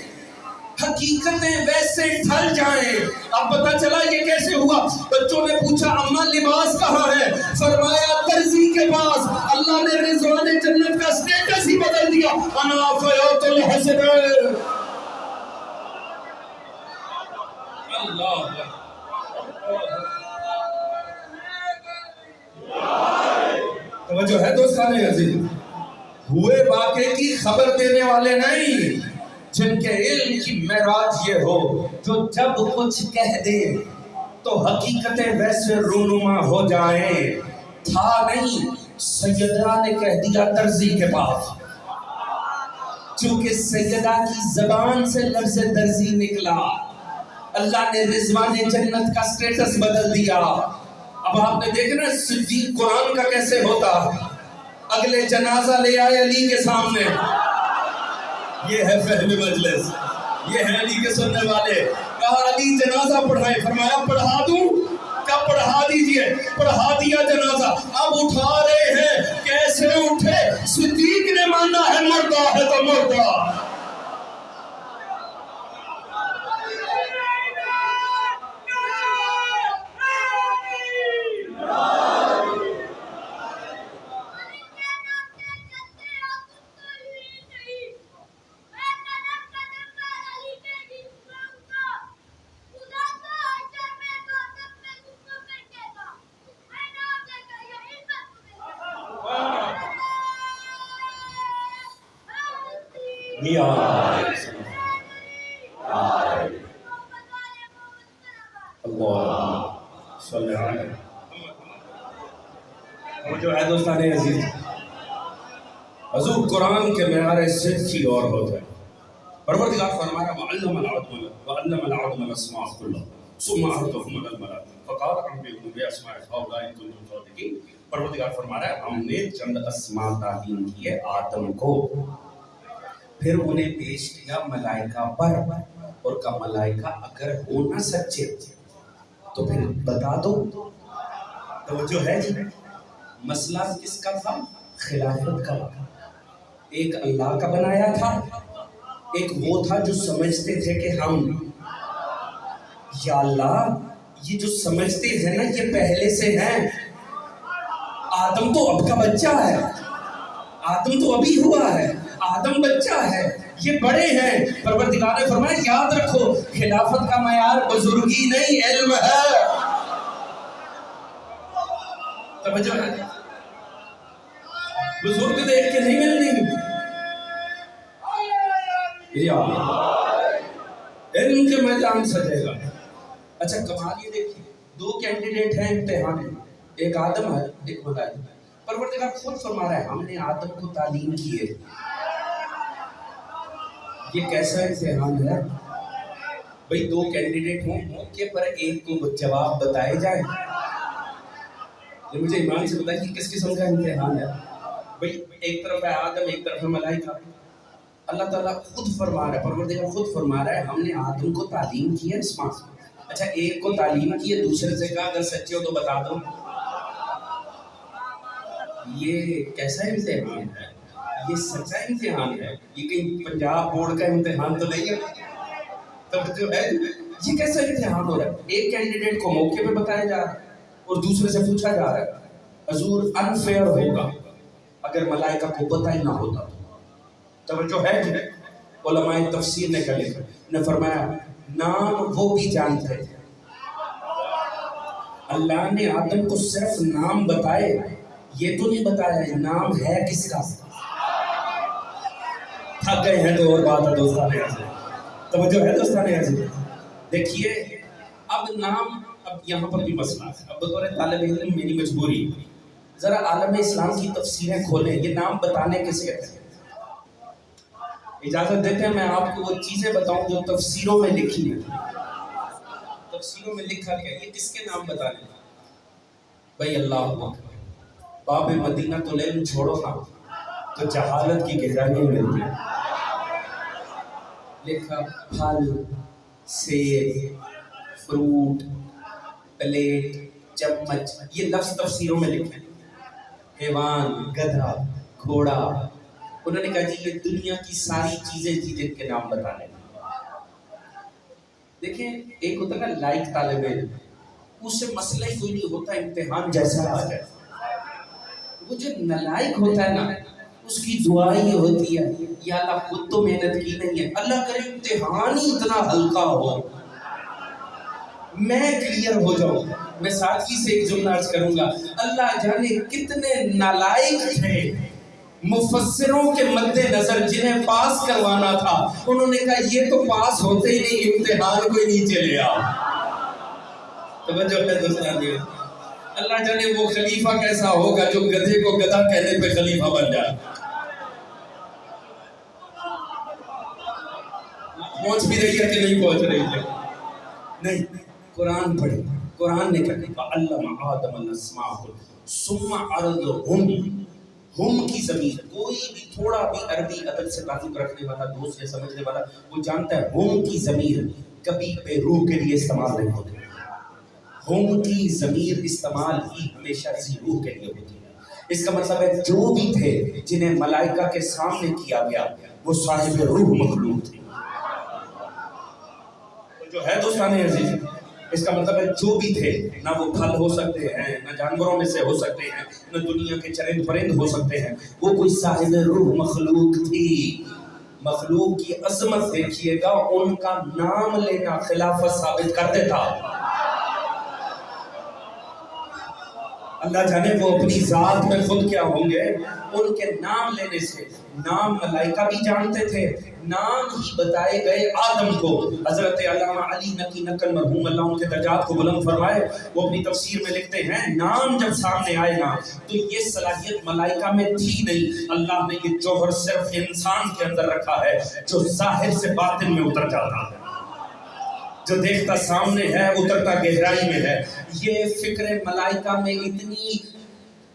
حقیقتیں ویسے ڈھل جائیں. اب پتہ چلا یہ کیسے ہوا؟ بچوں نے پوچھا اماں لباس کہاں ہے؟ فرمایا درزی کے پاس. اللہ نے رضوان جنت کا سٹیٹس ہی بدل دیا. انا خیاط الحسن. اللہ توجہ ہے دوستان عزیز، ہوئے واقعے کی خبر دینے والے نہیں، جن کے علم کی معراج یہ ہو جو جب کچھ کہہ دے تو حقیقتیں ویسے رونما ہو جائیں. تھا نہیں، سیدہ نے کہہ دیا درزی کے پاس. چونکہ سیدہ کی زبان سے لفظ درزی نکلا، اللہ نے رضوان جنت کا سٹیٹس بدل دیا. اب آپ نے دیکھنا صدیق قرآن کا کیسے ہوتا. اگلے جنازہ لے آئے علی کے سامنے. یہ ہے فہم مجلس، یہ ہے علی کے سننے والے. کہا علی جنازہ پڑھائے. فرمایا پڑھا دوں؟ کہا پڑھا دیجئے. پڑھا دیا جنازہ. اب اٹھا رہے ہیں. کیسے اٹھے؟ صدیق نے مانا ہے مردہ ہے تو مردہ. جو ہے دوستان عزیز، حضور قرآن کے معیار صدق ہی اور ہوتا ہے. پروردگار فرمایا وَعَلَّمَ الْعَظْمَ الْأَسْمَاءَ كُلَّهَا ثُمَّ عَرَضَهُمْ عَلَى الْمَلَائِكَةِ فَقَالَ أَنبِئُونِي بِأَسْمَاءِ هَؤُلَاءِ إِن كُنتُمْ صَادِقِينَ. پروردگار فرما رہا ہے ہم نے چند اسماء تعلیم کیے آدم کو، پھر انہیں پیش کیا ملائکہ پر، اور کہا ملائکہ اگر ہو نہ سچے تو پھر بتا دو. توجہ ہے جی. مسئلہ کس کا تھا؟ خلافت کا. ایک اللہ کا بنایا تھا، ایک وہ تھا جو سمجھتے تھے کہ ہم، یا اللہ یہ جو سمجھتے ہیں نا یہ پہلے سے ہیں. آدم تو اب کا بچہ ہے، آدم تو ابھی ہوا ہے، آدم بچہ ہے، یہ بڑے ہیں. پروردگار نے فرمایا یاد رکھو خلافت کا معیار بزرگی نہیں علم ہے. توجہ ہے، بزرگ دیکھ کے نہیں ملنی، علم کے میدان سجے گا. اچھا کمال یہ دیکھیے، دو کینڈیڈیٹ ہیں امتحان میں، ایک آدم ہے ایک ملائکہ. پروردگار خود فرما رہا ہے ہم نے آدم کو تعلیم کی ہے. یہ کیسا امتحان ہے بھئی؟ دو کینڈیڈیٹ ہوں، موقع پر ایک کو جواب بتائے جائیں. یہ مجھے ایمان سے بتائیں کہ کس قسم کا امتحان ہے بھئی؟ ایک طرف ہے آدم، ایک طرف ہے ملائکہ. اللہ تعالیٰ خود فرما رہا ہے، پروردگار خود فرما رہا ہے ہم نے آدم کو تعلیم کی ہے اسما۔ اچھا ایک کو تعلیم کی ہے، دوسرے سے کہا اگر سچے ہو تو بتا دو۔ یہ کیسا امتحان ہے؟ یہ سچا امتحان ہے، یہ کہیں پنجاب بورڈ کا امتحان تو نہیں ہے؟ تب جو ہے یہ کیسا امتحان ہو رہا ہے؟ ایک کینڈیڈیٹ کو موقع پہ بتایا جا رہا ہے اور دوسرے سے پوچھا جا رہا ہے۔ حضور انفیئر ہوگا اگر ملائکہ کو پتہ ہی نہ ہوتا۔ توجہ ہے کہ علماء تفسیر نے کہا لکھا، نے فرمایا نام وہ بھی جانتے تھے، اللہ نے آدم کو صرف نام بتائے، یہ تو نہیں بتایا نام ہے کس کا۔ تھک گئے ہیں تو اور بات ہے دوستان عزیز، توجہ ہے دوستان عزیز۔ دیکھیے اب نام، اب یہاں پر بھی مسئلہ ہے، اب بطور طالب علم میری مجبوری، ذرا عالم اسلام کی تفسیریں کھولیں، یہ نام بتانے کس کہتے ہیں؟ اجازت دیتے ہیں میں آپ کو وہ چیزیں بتاؤں جو تفسیروں میں لکھی ہیں۔ تفسیروں میں لکھا گیا یہ کس کے نام بتانے؟ بھائی اللہ اکبر، باب مدینہ تو علم چھوڑو نا تو جہالت کی گہرائیاں ملتی ہیں۔ لکھا پھل، سیب، فروٹ، پلیٹ، چمچ، یہ لفظ تفسیروں میں لکھے ہیں۔ حیوان، گدھا، گھوڑا، انہوں نے کہا جی یہ دنیا کی ساری چیزیں تھی جن کے نام بتانے۔ دیکھیں ایک ہوتا ہے نا لائق طالب علم، اس سے مسئلہ ہی کوئی نہیں ہوتا، امتحان جیسا آ جائے۔ وہ جو نالائق ہوتا ہے نا اس کی دعا یہ ہوتی ہے یا اللہ خود تو محنت کی نہیں ہے، اللہ کرے امتحان ہی اتنا ہلکا ہو میں کلیئر ہو جاؤں۔ میں سادگی سے ایک جملہ عرض کروں گا، اللہ جانے کتنے نالائق تھے مفسروں کے مد نظر جنہیں پاس کروانا تھا، انہوں نے کہا یہ تو پاس ہوتے ہی نہیں، امتحان کوئی نیچے لے آؤ۔ توجہ ہے دوستان جی، اللہ جانے وہ خلیفہ کیسا ہوگا جو گدھے کو گدھا کہنے پہ خلیفہ بن جائے۔ پہنچ بھی رہی ہے کہ نہیں پہنچ رہی ہے؟ نہیں، قرآن پڑھیں، قرآن نے کہا علم آدم الاسماء ثم عرضهم، ہم کی ضمیر، کوئی بھی تھوڑا بھی عربی ادب سے تعلق رکھنے والا، دوست سے سمجھنے والا، وہ جانتا ہے ہم کی ضمیر کبھی بے روح کے لیے استعمال نہیں ہوتی۔ ہم کی ضمیر استعمال ہی ہمیشہ اسی روح کے لیے ہوتی ہے۔ اس کا مطلب ہے جو بھی تھے جنہیں ملائکہ کے سامنے کیا گیا وہ صاحب روح مخلوق تھے۔ جو ہے دوستان عزیز، اس کا مطلب ہے جو بھی تھے، نہ وہ پھل ہو سکتے ہیں، نہ جانوروں میں سے ہو سکتے ہیں، نہ دنیا کے چرند پرند ہو سکتے ہیں، وہ کوئی صاحب روح مخلوق تھی۔ مخلوق کی عظمت دیکھیے گا، ان کا نام لینا خلافت ثابت کر دیتا۔ اللہ جانے وہ اپنی ذات میں خود کیا ہوں گے، ان کے نام لینے سے نام ملائکہ بھی جانتے تھے، نام ہی بتائے گئے آدم کو۔ حضرت علامہ علی نقی نقل مرحوم اللہ ان کے درجات کو بلند فرمائے، وہ اپنی تفسیر میں لکھتے ہیں نام جب سامنے آئے نا تو یہ صلاحیت ملائکہ میں تھی نہیں، اللہ نے یہ جوہر صرف انسان کے اندر رکھا ہے جو ظاہر سے باطن میں اتر جاتا ہے، جو دیکھتا سامنے ہے اترتا گہرائی میں ہے۔ یہ فکر ملائکہ میں اتنی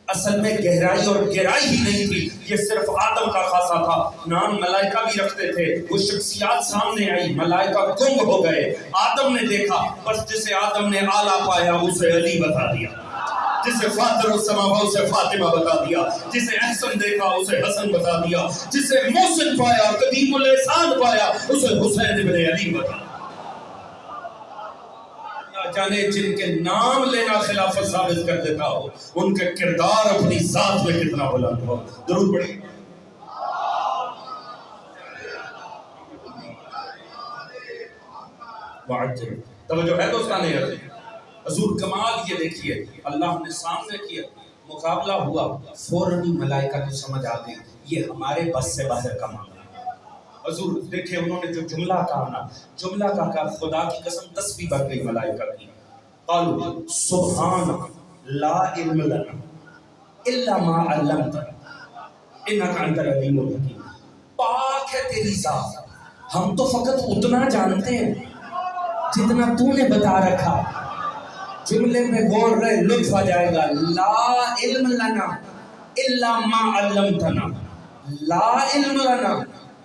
اصل میں گہرائی اور گہرائی ہی نہیں تھی، یہ صرف آدم کا خاصہ تھا۔ نام ملائکہ بھی رکھتے تھے، وہ شخصیات سامنے آئی، ملائکہ گم ہو گئے، آدم نے دیکھا، بس جسے آدم نے اعلیٰ پایا اسے علی بتا دیا، جسے فاطر السماوات اسے فاطمہ بتا دیا، جسے احسن دیکھا اسے حسن بتا دیا، جسے محسن پایا، قدیم الاحسان پایا، اسے حسین ابن علی بتا دیا۔ جانے جن کے نام لینا خلافت ثابت کر دیتا ہو، ان کے کردار اپنی ذات میں کتنا بلند ہو۔ درود پڑھیے۔ وعجل، توجہ ہے دوستان عزیز، حضور کمال یہ دیکھیے، اللہ نے سامنے کیا، مقابلہ ہوا، فوراً ہی ملائکہ کو سمجھ آ گئی یہ ہمارے بس سے باہر کا معاملہ۔ حضور دیکھیں انہوں نے جو جملہ کہا نا، جملہ کہا خدا کی قسم تسبیح بن گئی ملائکہ کی۔ قالوا سبحان لا علم لنا الا ما علمتنا انک انت العلیم الحکیم، پاک ہے تیری ذات، ہم تو فقط اتنا جانتے ہیں جتنا تو نے بتا رکھا۔ جملے میں غور رہے، لطف آ جائے گا، لا علم لنا الا ما علمتنا، لا علم لنا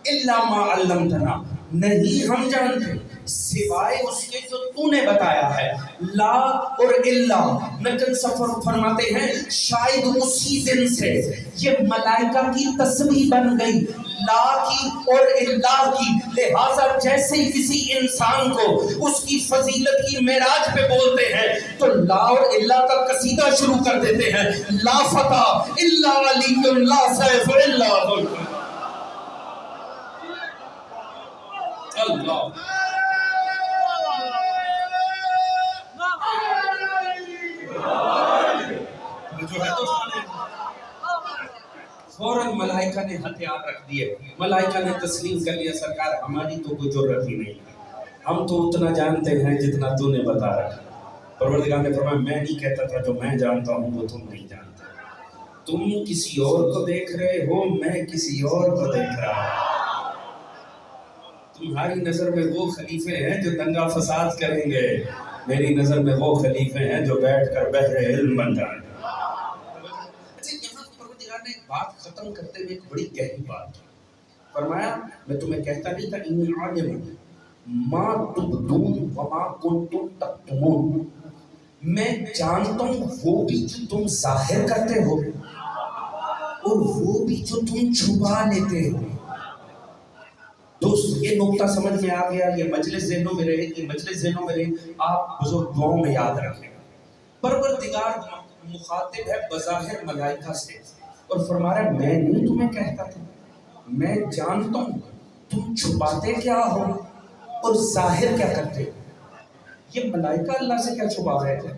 الا ما علمتنا، نہیں ہم جانتے سوائے اس کے جو تو نے بتایا ہے. لا اور الا نقل سفر فرماتے ہیں شاید اسی دن سے یہ ملائکہ کی تسبیح بن گئی، لا کی اور الا کی. لہٰذا جیسے ہی کسی انسان کو اس کی فضیلت کی معراج پہ بولتے ہیں تو لا اور الا کا قصیدہ شروع کر دیتے ہیں. لا فتح الا علی لا سیف الا ذل. اللہ جو ہے تو فوراً ملائکہ نے ہتھیار رکھ دیے، ملائکہ نے تسلیم کر لیا سرکار ہماری تو کوئی جرت ہی نہیں، ہم تو اتنا جانتے ہیں جتنا تو نے بتا رکھا. پروردگار نے فرمایا میں نہیں کہتا تھا جو میں جانتا ہوں وہ تم نہیں جانتے، تم کسی اور کو دیکھ رہے ہو، میں کسی اور کو دیکھ رہا ہوں. تمہاری نظر میں وہ خلیفے ہیں جو دنگا فساد کریں گے، میری نظر میں وہ خلیفے ہیں جو بیٹھ کر بحر علم بن جائیں. اچھا یہاں پروردگار نے ایک بات ختم کرتے ہوئے ایک بڑی گہری بات فرمایا، میں تمہیں کہتا نہیں تھا انی عالم ما تبدون وما کنتم تکتمون، میں جانتا ہوں وہ بھی جو تم ظاہر کرتے ہو اور وہ بھی جو تم چھپا لیتے ہو. دوست یہ نقطہ سمجھ میں آ گیا، یہ مجلس ذہنوں میں رہے گی، مجلس ذہنوں میں رہے، آپ بزرگ دعاؤں میں یاد رکھیں. پروردگار مخاطب ہے بظاہر ملائکہ سے اور فرما رہا ہے میں نہیں تمہیں کہتا تھا، میں جانتا ہوں تم چھپاتے کیا ہو اور ظاہر کیا کرتے ہو. یہ ملائکہ اللہ سے کیا چھپا رہے تھے؟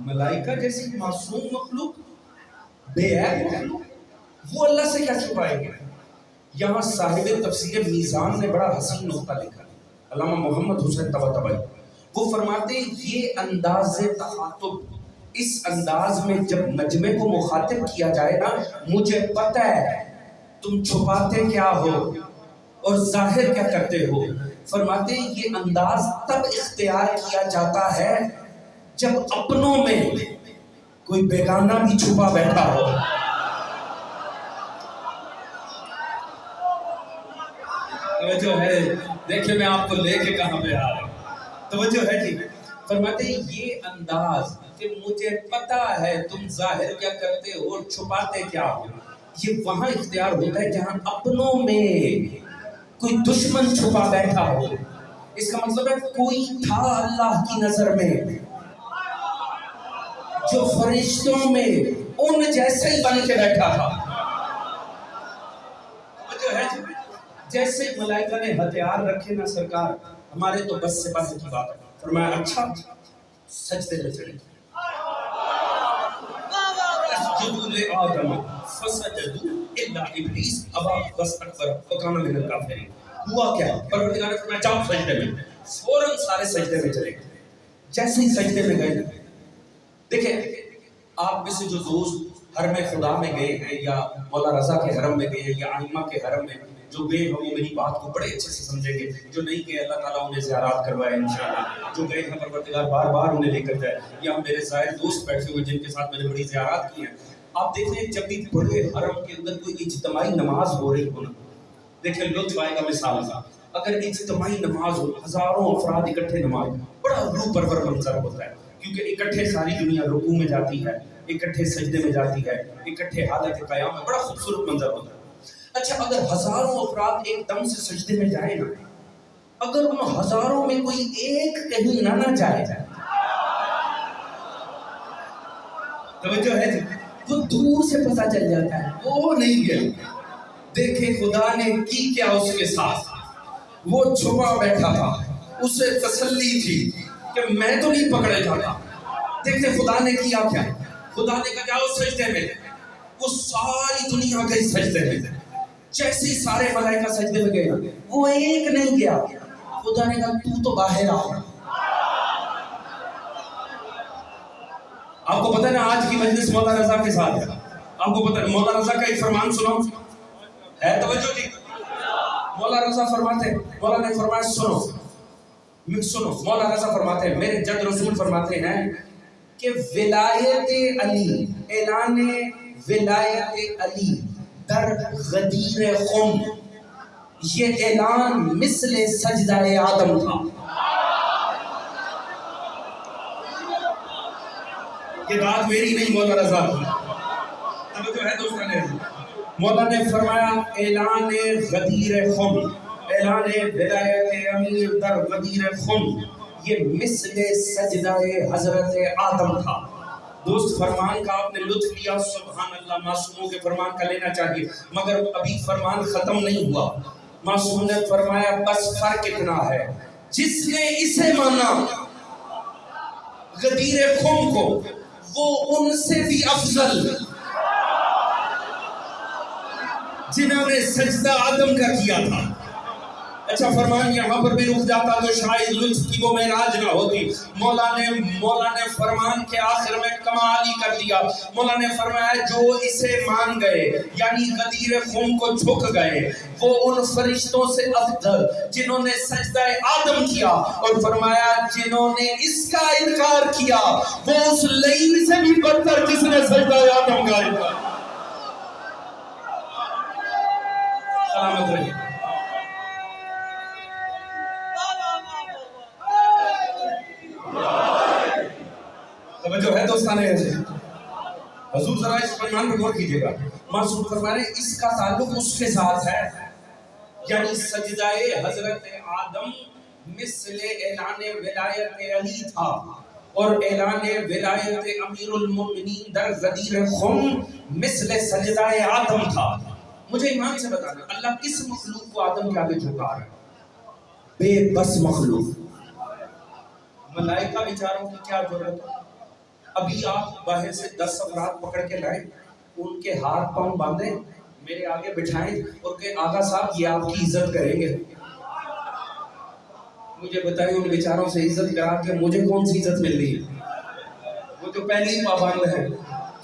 ملائکہ جیسی معصوم مخلوق، بے عیب مخلوق، وہ اللہ سے کیا چھپائیں گے؟ یہاں صاحب تفسیر میزان نے بڑا حسین نقطہ لکھا ہے، علامہ محمد حسین طباطبائی. وہ فرماتے یہ انداز تخاطب، اس انداز میں جب نجمے کو مخاطب کیا جائے نا، مجھے پتہ ہے تم چھپاتے کیا ہو اور ظاہر کیا کرتے ہو. فرماتے یہ انداز تب اختیار کیا جاتا ہے جب اپنوں میں کوئی بیگانہ بھی چھپا بیٹھا ہو. توجہ ہے، دیکھیں میں آپ کو لے کے کہاں پہ آ رہا ہوں. توجہ ہے جی. فرماتے یہ انداز کہ مجھے پتا ہے تم ظاہر کیا کرتے ہو اور چھپاتے کیا ہو، یہ وہاں اختیار ہوتا ہے جہاں اپنوں میں کوئی دشمن چھپا بیٹھا ہو. اس کا مطلب ہے کوئی تھا اللہ کی نظر میں جو فرشتوں میں ان جیسے ہی بن کے بیٹھا تھا. توجہ ہے جی. جیسے ملائکہ نے ہتھیار رکھے نا سرکار، ہمارے تو بس سے بس کی بات ہے. فرمایا اچھا سجدے میں چلے، اسجدوا لآدم فسجدوا الا ابلیس ابا واستکبر وکان من الکافرین. ہوا کیا؟ پروردگار نے فرمایا جاؤ سجدے میں. فوراً سارے سجدے میں چلے گئے. جیسے ہی سجدے میں گئے، دیکھیں آپ میں سے جو دوست حرم خدا میں گئے ہیں یا مولا رضا کے حرم میں گئے ہیں یا ائمہ کے حرم میں جو گئے ہیں وہ میری بات کو بڑے اچھے سے سمجھیں گے. جو نہیں گئے اللہ تعالیٰ انہیں زیارات کروائے انشاءاللہ. جو گئے ہیں پروردگار بار بار انہیں لے کر جائے. یا میرے زائر دوست بیٹھے ہوئے جن کے ساتھ میں نے بڑی زیارات کی ہیں، آپ دیکھیں جب بھی بڑے حرم کے اندر کوئی اجتماعی نماز ہو رہی ہو نا، دیکھیں لطف آئے گا. مثال کا اگر اجتماعی نماز ہو، ہزاروں افراد اکٹھے نماز، بڑا روح پرور منظر ہوتا ہے کیونکہ اکٹھے ساری دنیا رکوع میں جاتی ہے، اکٹھے سجدے میں جاتی ہے، اکٹھے حالت قیام میں، بڑا خوبصورت منظر ہوتا ہے. اچھا اگر ہزاروں افراد ایک دم سے سجدے میں جائیں نا، اگر ان ہزاروں میں کوئی ایک کہیں نہ جائے، توجہ ہے جی، وہ دور سے پتہ چل جاتا ہے وہ نہیں گیا. دیکھیں خدا نے کی کیا اس کے ساتھ، وہ چھپا بیٹھا تھا، اسے تسلی تھی کہ میں تو نہیں پکڑے جاتا. دیکھیں خدا نے کیا کیا، خدا نے کہا جاؤ سجدے میں. وہ ساری دنیا گئی سجدے میں. جیسے ہی سارے ملائکہ سجدے میں گئے، وہ ایک نہیں گیا. خدا نے کہا تو باہر آ. آپ کو پتہ ہے نا آج کی مجلس مولا رضا کے ساتھ ہے. آپ کو پتہ ہے مولا رضا کا ایک فرمان سنو ہے، توجہ جی. مولا رضا فرماتے ہیں، مولا نے فرمایا سنو، مولا رضا فرماتے ہیں، میرے جد رسول فرماتے ہیں کہ ولایت علی، اعلان ولایت علی در غدیر خم، یہ اعلان مثل سجدہ آدم تھا. یہ بات میری نہیں، مولا رضا کی. توجہ ہے دوستان عزیز. مولا نے فرمایا اعلان غدیر خم، اعلان ولایت امیر در غدیر خم، یہ مثل سجدہ حضرت آدم تھا. دوست فرمان کا آپ نے لطف لیا، سبحان اللہ. معصوموں کے فرمان کا لینا چاہیے، مگر ابھی فرمان ختم نہیں ہوا. معصوم نے فرمایا بس فرق اتنا ہے، جس نے اسے مانا غدیر خم کو، وہ ان سے بھی افضل جنہوں نے سجدہ آدم کا کیا تھا. اچھا فرمان یہاں پر بھی رک جاتا تو شاید لطف کی وہ معراج نہ ہوتی. مولا نے فرمان کے آخر میں کمال ہی کر دیا. مولا نے فرمایا جو اسے مان گئے، یعنی غدیر خم کو جھک گئے، وہ ان فرشتوں سے افضل جنہوں نے سجدہ آدم کیا، اور فرمایا جنہوں نے اس کا انکار کیا وہ اس لعین سے بھی بدتر جس نے سجدہ آدم کا انکار. سلامت رہیے. توجہ ہے دوستان عزیز. حضور ذرا اس فرمان پر غور کیجئے گا. معصوم فرما رہے ہیں اس کا تعلق اس کے ساتھ ہے، یعنی سجدہ حضرت آدم مثل اعلان ولایت علی تھا، اور اعلان ولایت امیر المؤمنین در غدیر خم مثل سجدہ آدم تھا. مجھے ایمان سے بتانا اللہ کس مخلوق کو آدم کے آگے جھکا رہا ہے؟ بے بس مخلوق. ملائکہ بیچاروں کی کیا ضرورت ہے؟ ابھی آپ باہر سے 10 افراد پکڑ کے لائیں، ان کے ہاتھ پاؤں باندھیں، میرے آگے بٹھائیں اور کہ آقا صاحب یہ آپ کی عزت کریں گے. مجھے بتائیں ان بیچاروں سے عزت کرا کے مجھے کون سی عزت مل رہی ہے؟ وہ جو پہلی پابند ہے،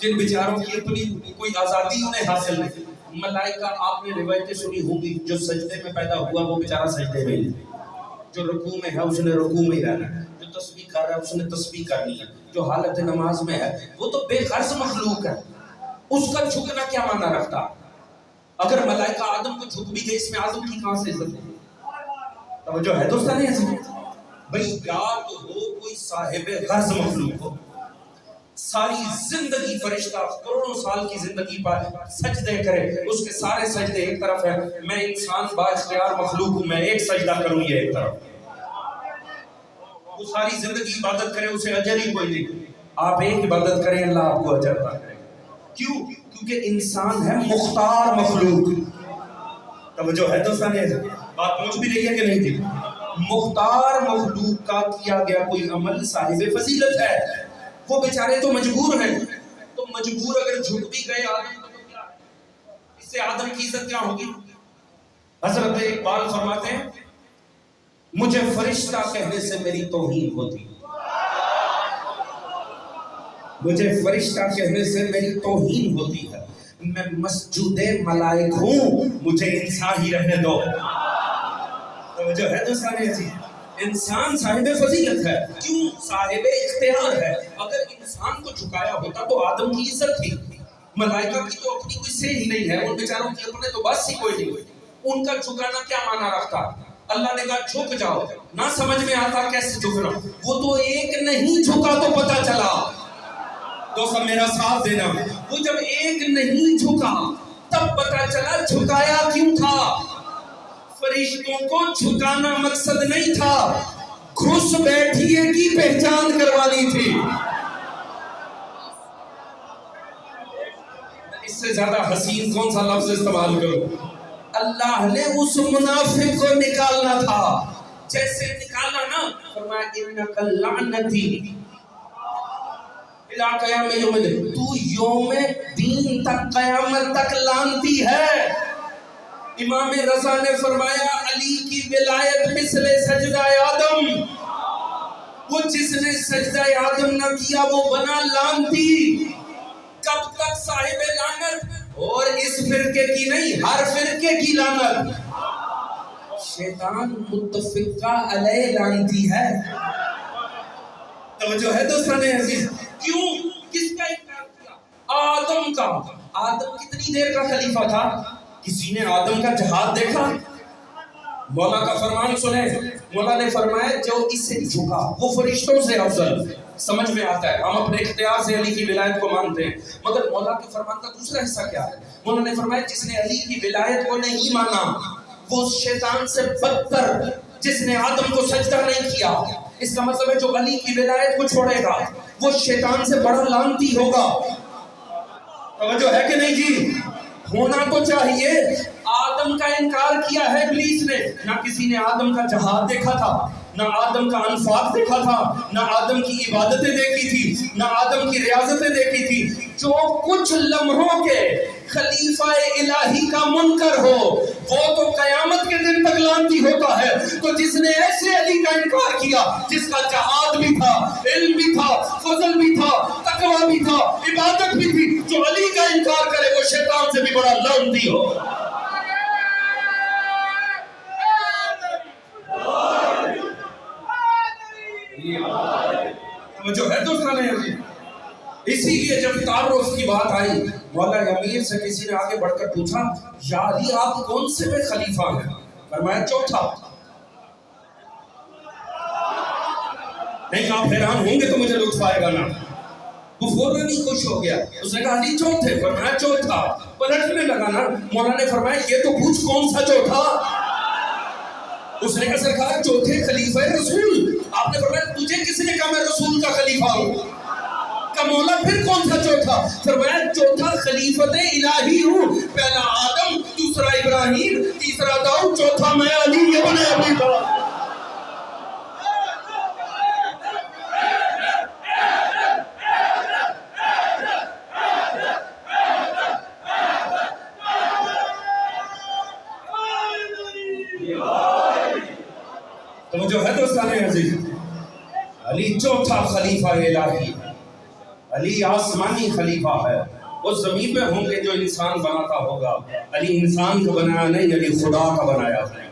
جن بیچاروں کی اپنی کوئی آزادی انہیں حاصل نہیں. ملائکہ آپ نے روایتیں سنی ہوں گی، جو سجدے میں پیدا ہوا وہ بیچارہ سجدے میں ہی، جو رکوع میں ہے اس نے رکوع میں ہی رہنا ہے، جو تسبیح کر رہا ہے اس نے تسبیح کرنی ہے، جو حالت نماز میں ہے وہ تو بے غرض مخلوق ہے. اس کا جھکنا کیا معنی رکھتا؟ اگر ملائکہ آدم کو جھک بھی گئے، اس میں آدم کی کہاں سے عزت ہے؟ توجہ ہے دوستان عزیز. بھئی یا تو ہو کوئی صاحب غرض مخلوق ہو، ساری زندگی فرشتہ کروڑوں سال کی زندگی پر سجدے کرے، اس کے سارے سجدے ایک طرف ہے، میں انسان با اختیار مخلوق ہوں، میں ایک سجدہ کروں یہ ایک طرف. وہ ساری زندگی عبادت کرے اسے اجر ہی کوئی نہیں. آپ ایک عبادت کریں اللہ آپ کو اجر عطا کرے. کیوں؟ کیونکہ انسان ہے مختار مخلوق. توجہ ہے دوستان عزیز. بات پہنچ بھی رہی ہے کہ نہیں تھی؟ مختار مخلوق کا کیا گیا کوئی عمل صاحب فضیلت ہے. وہ بیچارے تو مجبور ہیں، تو مجبور اگر جھک بھی گئے آدم تو کیا ہے؟ اس سے آدم کی عزت کیا ہوگی؟ حضرت اقبال فرماتے ہیں مجھے فرشتہ کہنے سے میری توہین ہوتی، مجھے فرشتہ کہنے سے میری توہین ہوتی ہے، میں مسجود ملائک ہوں، مجھے انسان ہی رہنے دو. توجہ ہے دوستان عزیز. انسان صاحب فضیلت ہے. کیوں؟ صاحب اختیار ہے. اگر انسان کو جھکایا ہوتا تو آدم کی عزت تھی. ملائکہ کی تو اپنی کوئی سے ہی نہیں ہے، ان بیچاروں کی اپنے تو بس ہی کوئی نہیں. ان کا جھکانا کیا معنی رکھتا؟ اللہ نے کہا جھک جاؤ. نہ سمجھ میں آتا کیسے جھکنا. وہ تو ایک نہیں جھکا تو پتا چلا. دوستو میرا ساتھ دینا. وہ جب ایک نہیں جھکا تب پتا چلا جھکایا کیوں تھا. فرشتوں کو جھکانا مقصد نہیں تھا، گھس بیٹھیے کی پہچان کروانی تھی. اس سے زیادہ حسین کون سا لفظ استعمال کرو؟ اللہ نے اس منافق کو نکالنا تھا. جیسے نکالا نا، فرمایا انک لعنتی الی قیام یوم الدین، تو یوم دین تک قیامت تک لعنتی ہے. امام رضا نے فرمایا علی کی ولایت مثل سجدہ آدم، وہ جس نے سجدہ آدم نہ کیا وہ بنا لعنتی. کب تک صاحب لعنت؟ اور اس فرقے کی نہیں، ہر فرقے کی لعنت. شیطان متفقہ علیہ لعنتی ہے. توجہ ہے دوستان عزیز. کیوں؟ کس کا انکار کیا؟ آدم کا. آدم کتنی دیر کا خلیفہ تھا؟ کسی نے آدم کا جہاد دیکھا؟ مولا کا فرمان سنے، مولا نے فرمایا جو اس سے جھکا وہ فرشتوں سے افضل. سمجھ میں آتا ہے، ہم اپنے اختیار سے علی کی ولایت کو مانتے ہیں، مگر مولا کے فرمان کا دوسرا حصہ کیا ہے؟ مولا نے فرمایا جس نے علی کی ولایت کو نہیں مانا وہ شیطان سے بدتر، جس نے آدم کو سجدہ نہیں کیا. اس کا مطلب ہے جو علی کی ولایت کو چھوڑے گا وہ شیطان سے بڑا لعنتی ہوگا. توجہ ہے کہ نہیں جی؟ ہونا تو چاہیے. آدم کا انکار کیا ہے ابلیس نے. نہ کسی نے آدم کا جہاد دیکھا تھا، نہ آدم کا انفاق دیکھا تھا، نہ آدم کی عبادتیں دیکھی تھی، نہ آدم کی ریاضتیں دیکھی تھی. جو کچھ لمحوں کے خلیفہ الہی کا منکر ہو وہ تو قیامت کے دن تک لعنتی ہوتا ہے. تو جس نے ایسے علی کا انکار کیا، جس کا جہاد بھی تھا، علم بھی تھا، فضل بھی تھا، تقوی بھی تھا، عبادت بھی تھی، جو علی کا انکار کرے وہ شیطان سے بھی بڑا لعنتی ہو. جو ہے تو اسی لیے جب تعارف کی بات آئی، مولا امیر سے کسی نے آگے بڑھ کر پوچھا یا علی آپ کون سے میں خلیفہ ہیں؟ فرمایا چوتھا. نہیں آپ حیران ہوں گے تو مجھے لطف آئے گا نا. وہ فوراً ہی خوش ہو گیا. اس نے کہا علی چوتھے؟ فرمایا چوتھا. پلٹنے لگا نا. مولا نے فرمایا یہ تو پوچھ کون سا چوتھا؟ اس نے کہا سرکار چوتھے خلیفہ رسول. آپ نے فرمایا تجھے کس نے کہا میں رسول کا خلیفہ ہوں؟ کہ مولا پھر کون سا چوتھا؟ فرمایا چوتھا خلیفت الہی ہوں. پہلا آدم، دوسرا ابراہیم، تیسرا داؤد، چوتھا میں علی ابن ابی طالب. تو جو ہے دوستان عزیز، علی چوتھا خلیفہ الہی، علی آسمانی خلیفہ ہے. وہ زمین پہ ہوں گے جو انسان بناتا ہوگا. علی انسان کو بنایا نہیں، علی خدا کا بنایا ہے.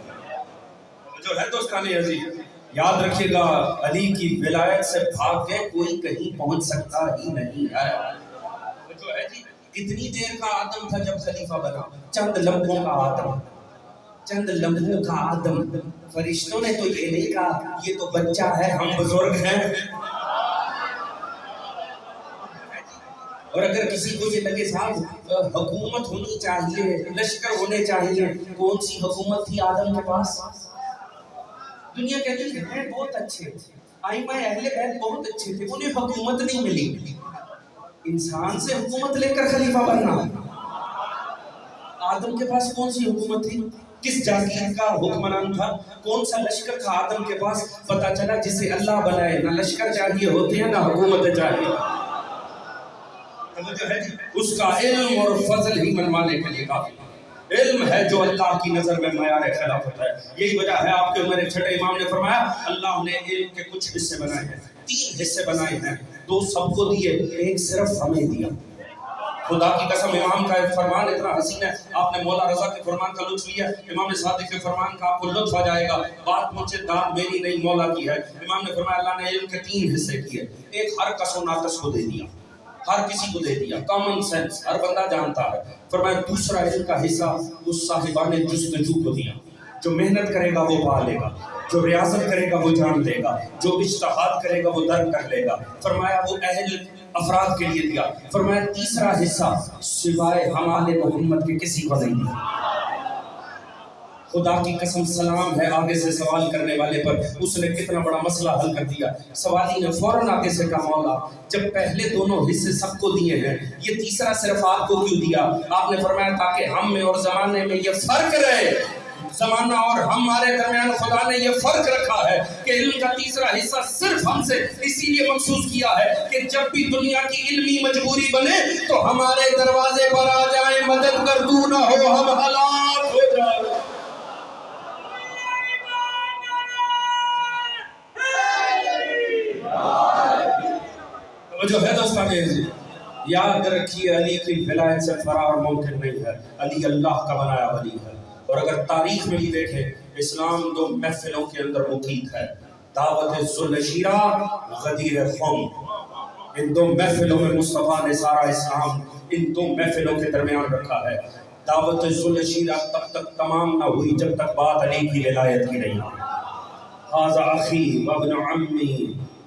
جو ہے دوستان عزیز یاد رکھیے گا علی کی ولایت سے بھاگ کے کوئی کہیں پہنچ سکتا ہی نہیں ہے. جو ہے جی کتنی دیر کا آدم تھا جب خلیفہ بنا؟ چند لمحوں کا آدم، چند لمحوں کا آدم. فرشتوں نے تو یہ نہیں کہا یہ تو بچہ ہے، ہم بزرگ ہیں. اور اگر کسی کو یہ لگے صاحب حکومت ہونی چاہیے، لشکر ہونے چاہیے، کون سی حکومت تھی آدم کے پاس؟ دنیا کہتی ہے بہت اچھے آئمہ اہل بیت بہت اچھے تھے، انہیں حکومت نہیں ملی. انسان سے حکومت لے کر خلیفہ بننا. آدم کے پاس کون سی حکومت تھی؟ کس جاگیر کا حکمران تھا؟ کون سا لشکر تھا آدم کے پاس؟ پتا چلا جسے اللہ بنائے نہ لشکر چاہیے ہوتے ہیں نہ حکومت چاہیے. جو ہے اس کا علم اور فضل ہی منوانے کے لیے کافی. علم ہے جو اللہ کی نظر میں معیار خلافت ہے. یہی وجہ ہے آپ کے میرے چھٹے امام نے فرمایا اللہ نے علم کے کچھ حصے بنائے ہیں، 3 حصے بنائے ہیں، 2 سب کو دیے، 1 صرف ہمیں دیا. خدا کی قسم امام کا فرمان اتنا حسین ہے. آپ نے مولا رضا کے فرمان کا لطف لیا، امام صادق کے فرمان کا آپ کو لطف آ جائے گا. بات پہنچے داد میری نہیں مولا کی ہے. امام نے فرمایا اللہ نے علم کے 3 حصے کیے. ایک ہر کس و ناقص کو دے دیا، ہر کسی کو دے دیا، کامن سینس ہر بندہ جانتا ہے. فرمایا دوسرا علم کا حصہ اس صاحبان جستجو کو دیا. جو محنت کرے گا وہ پا لے گا، جو ریاضت کرے گا وہ جان لے گا، جو اجتہاد کرے گا وہ درک کر لے گا. فرمایا وہ اہل افراد کے لیے دیا. فرمایا تیسرا حصہ سوائے ہمارے محمد کے کسی کو نہیں دیا. خدا کی قسم سلام ہے آگے سے سوال کرنے والے پر، اس نے کتنا بڑا مسئلہ حل کر دیا. سوالی نے فوراً آگے سے کہا مولا جب پہلے دونوں حصے سب کو دیے ہیں یہ تیسرا صرف آپ کو کیوں دیا؟ آپ نے فرمایا تاکہ ہم میں اور زمانے میں یہ فرق رہے. زمانہ اور ہمارے درمیان خدا نے یہ فرق رکھا ہے کہ علم کا تیسرا حصہ صرف ہم سے اسی لیے مخصوص کیا ہے کہ جب بھی دنیا کی علمی مجبوری بنے تو ہمارے دروازے پر آ جائیں، مدد گردو نہ ہو، ہم ہلاک ہو جائیں. جو ہے دوستان یاد رکھیے علی کی ولایت سے فرار ممکن نہیں ہے. علی اللہ کا بنایا ولی ہے. اور اگر تاریخ میں بھی دیکھیں اسلام 2 محفلوں کے اندر مقید ہے، دعوت ذوالشیرہ، غدیر قوم. ان دو محفلوں میں مصطفیٰ نے سارا اسلام ان دو محفلوں کے درمیان رکھا ہے۔ دعوت ذوالشیرہ تب تک تمام نہ ہوئی جب تک بات علی کی ولایت کی نہیں ہوئی۔ ھذا اخی وابن عمی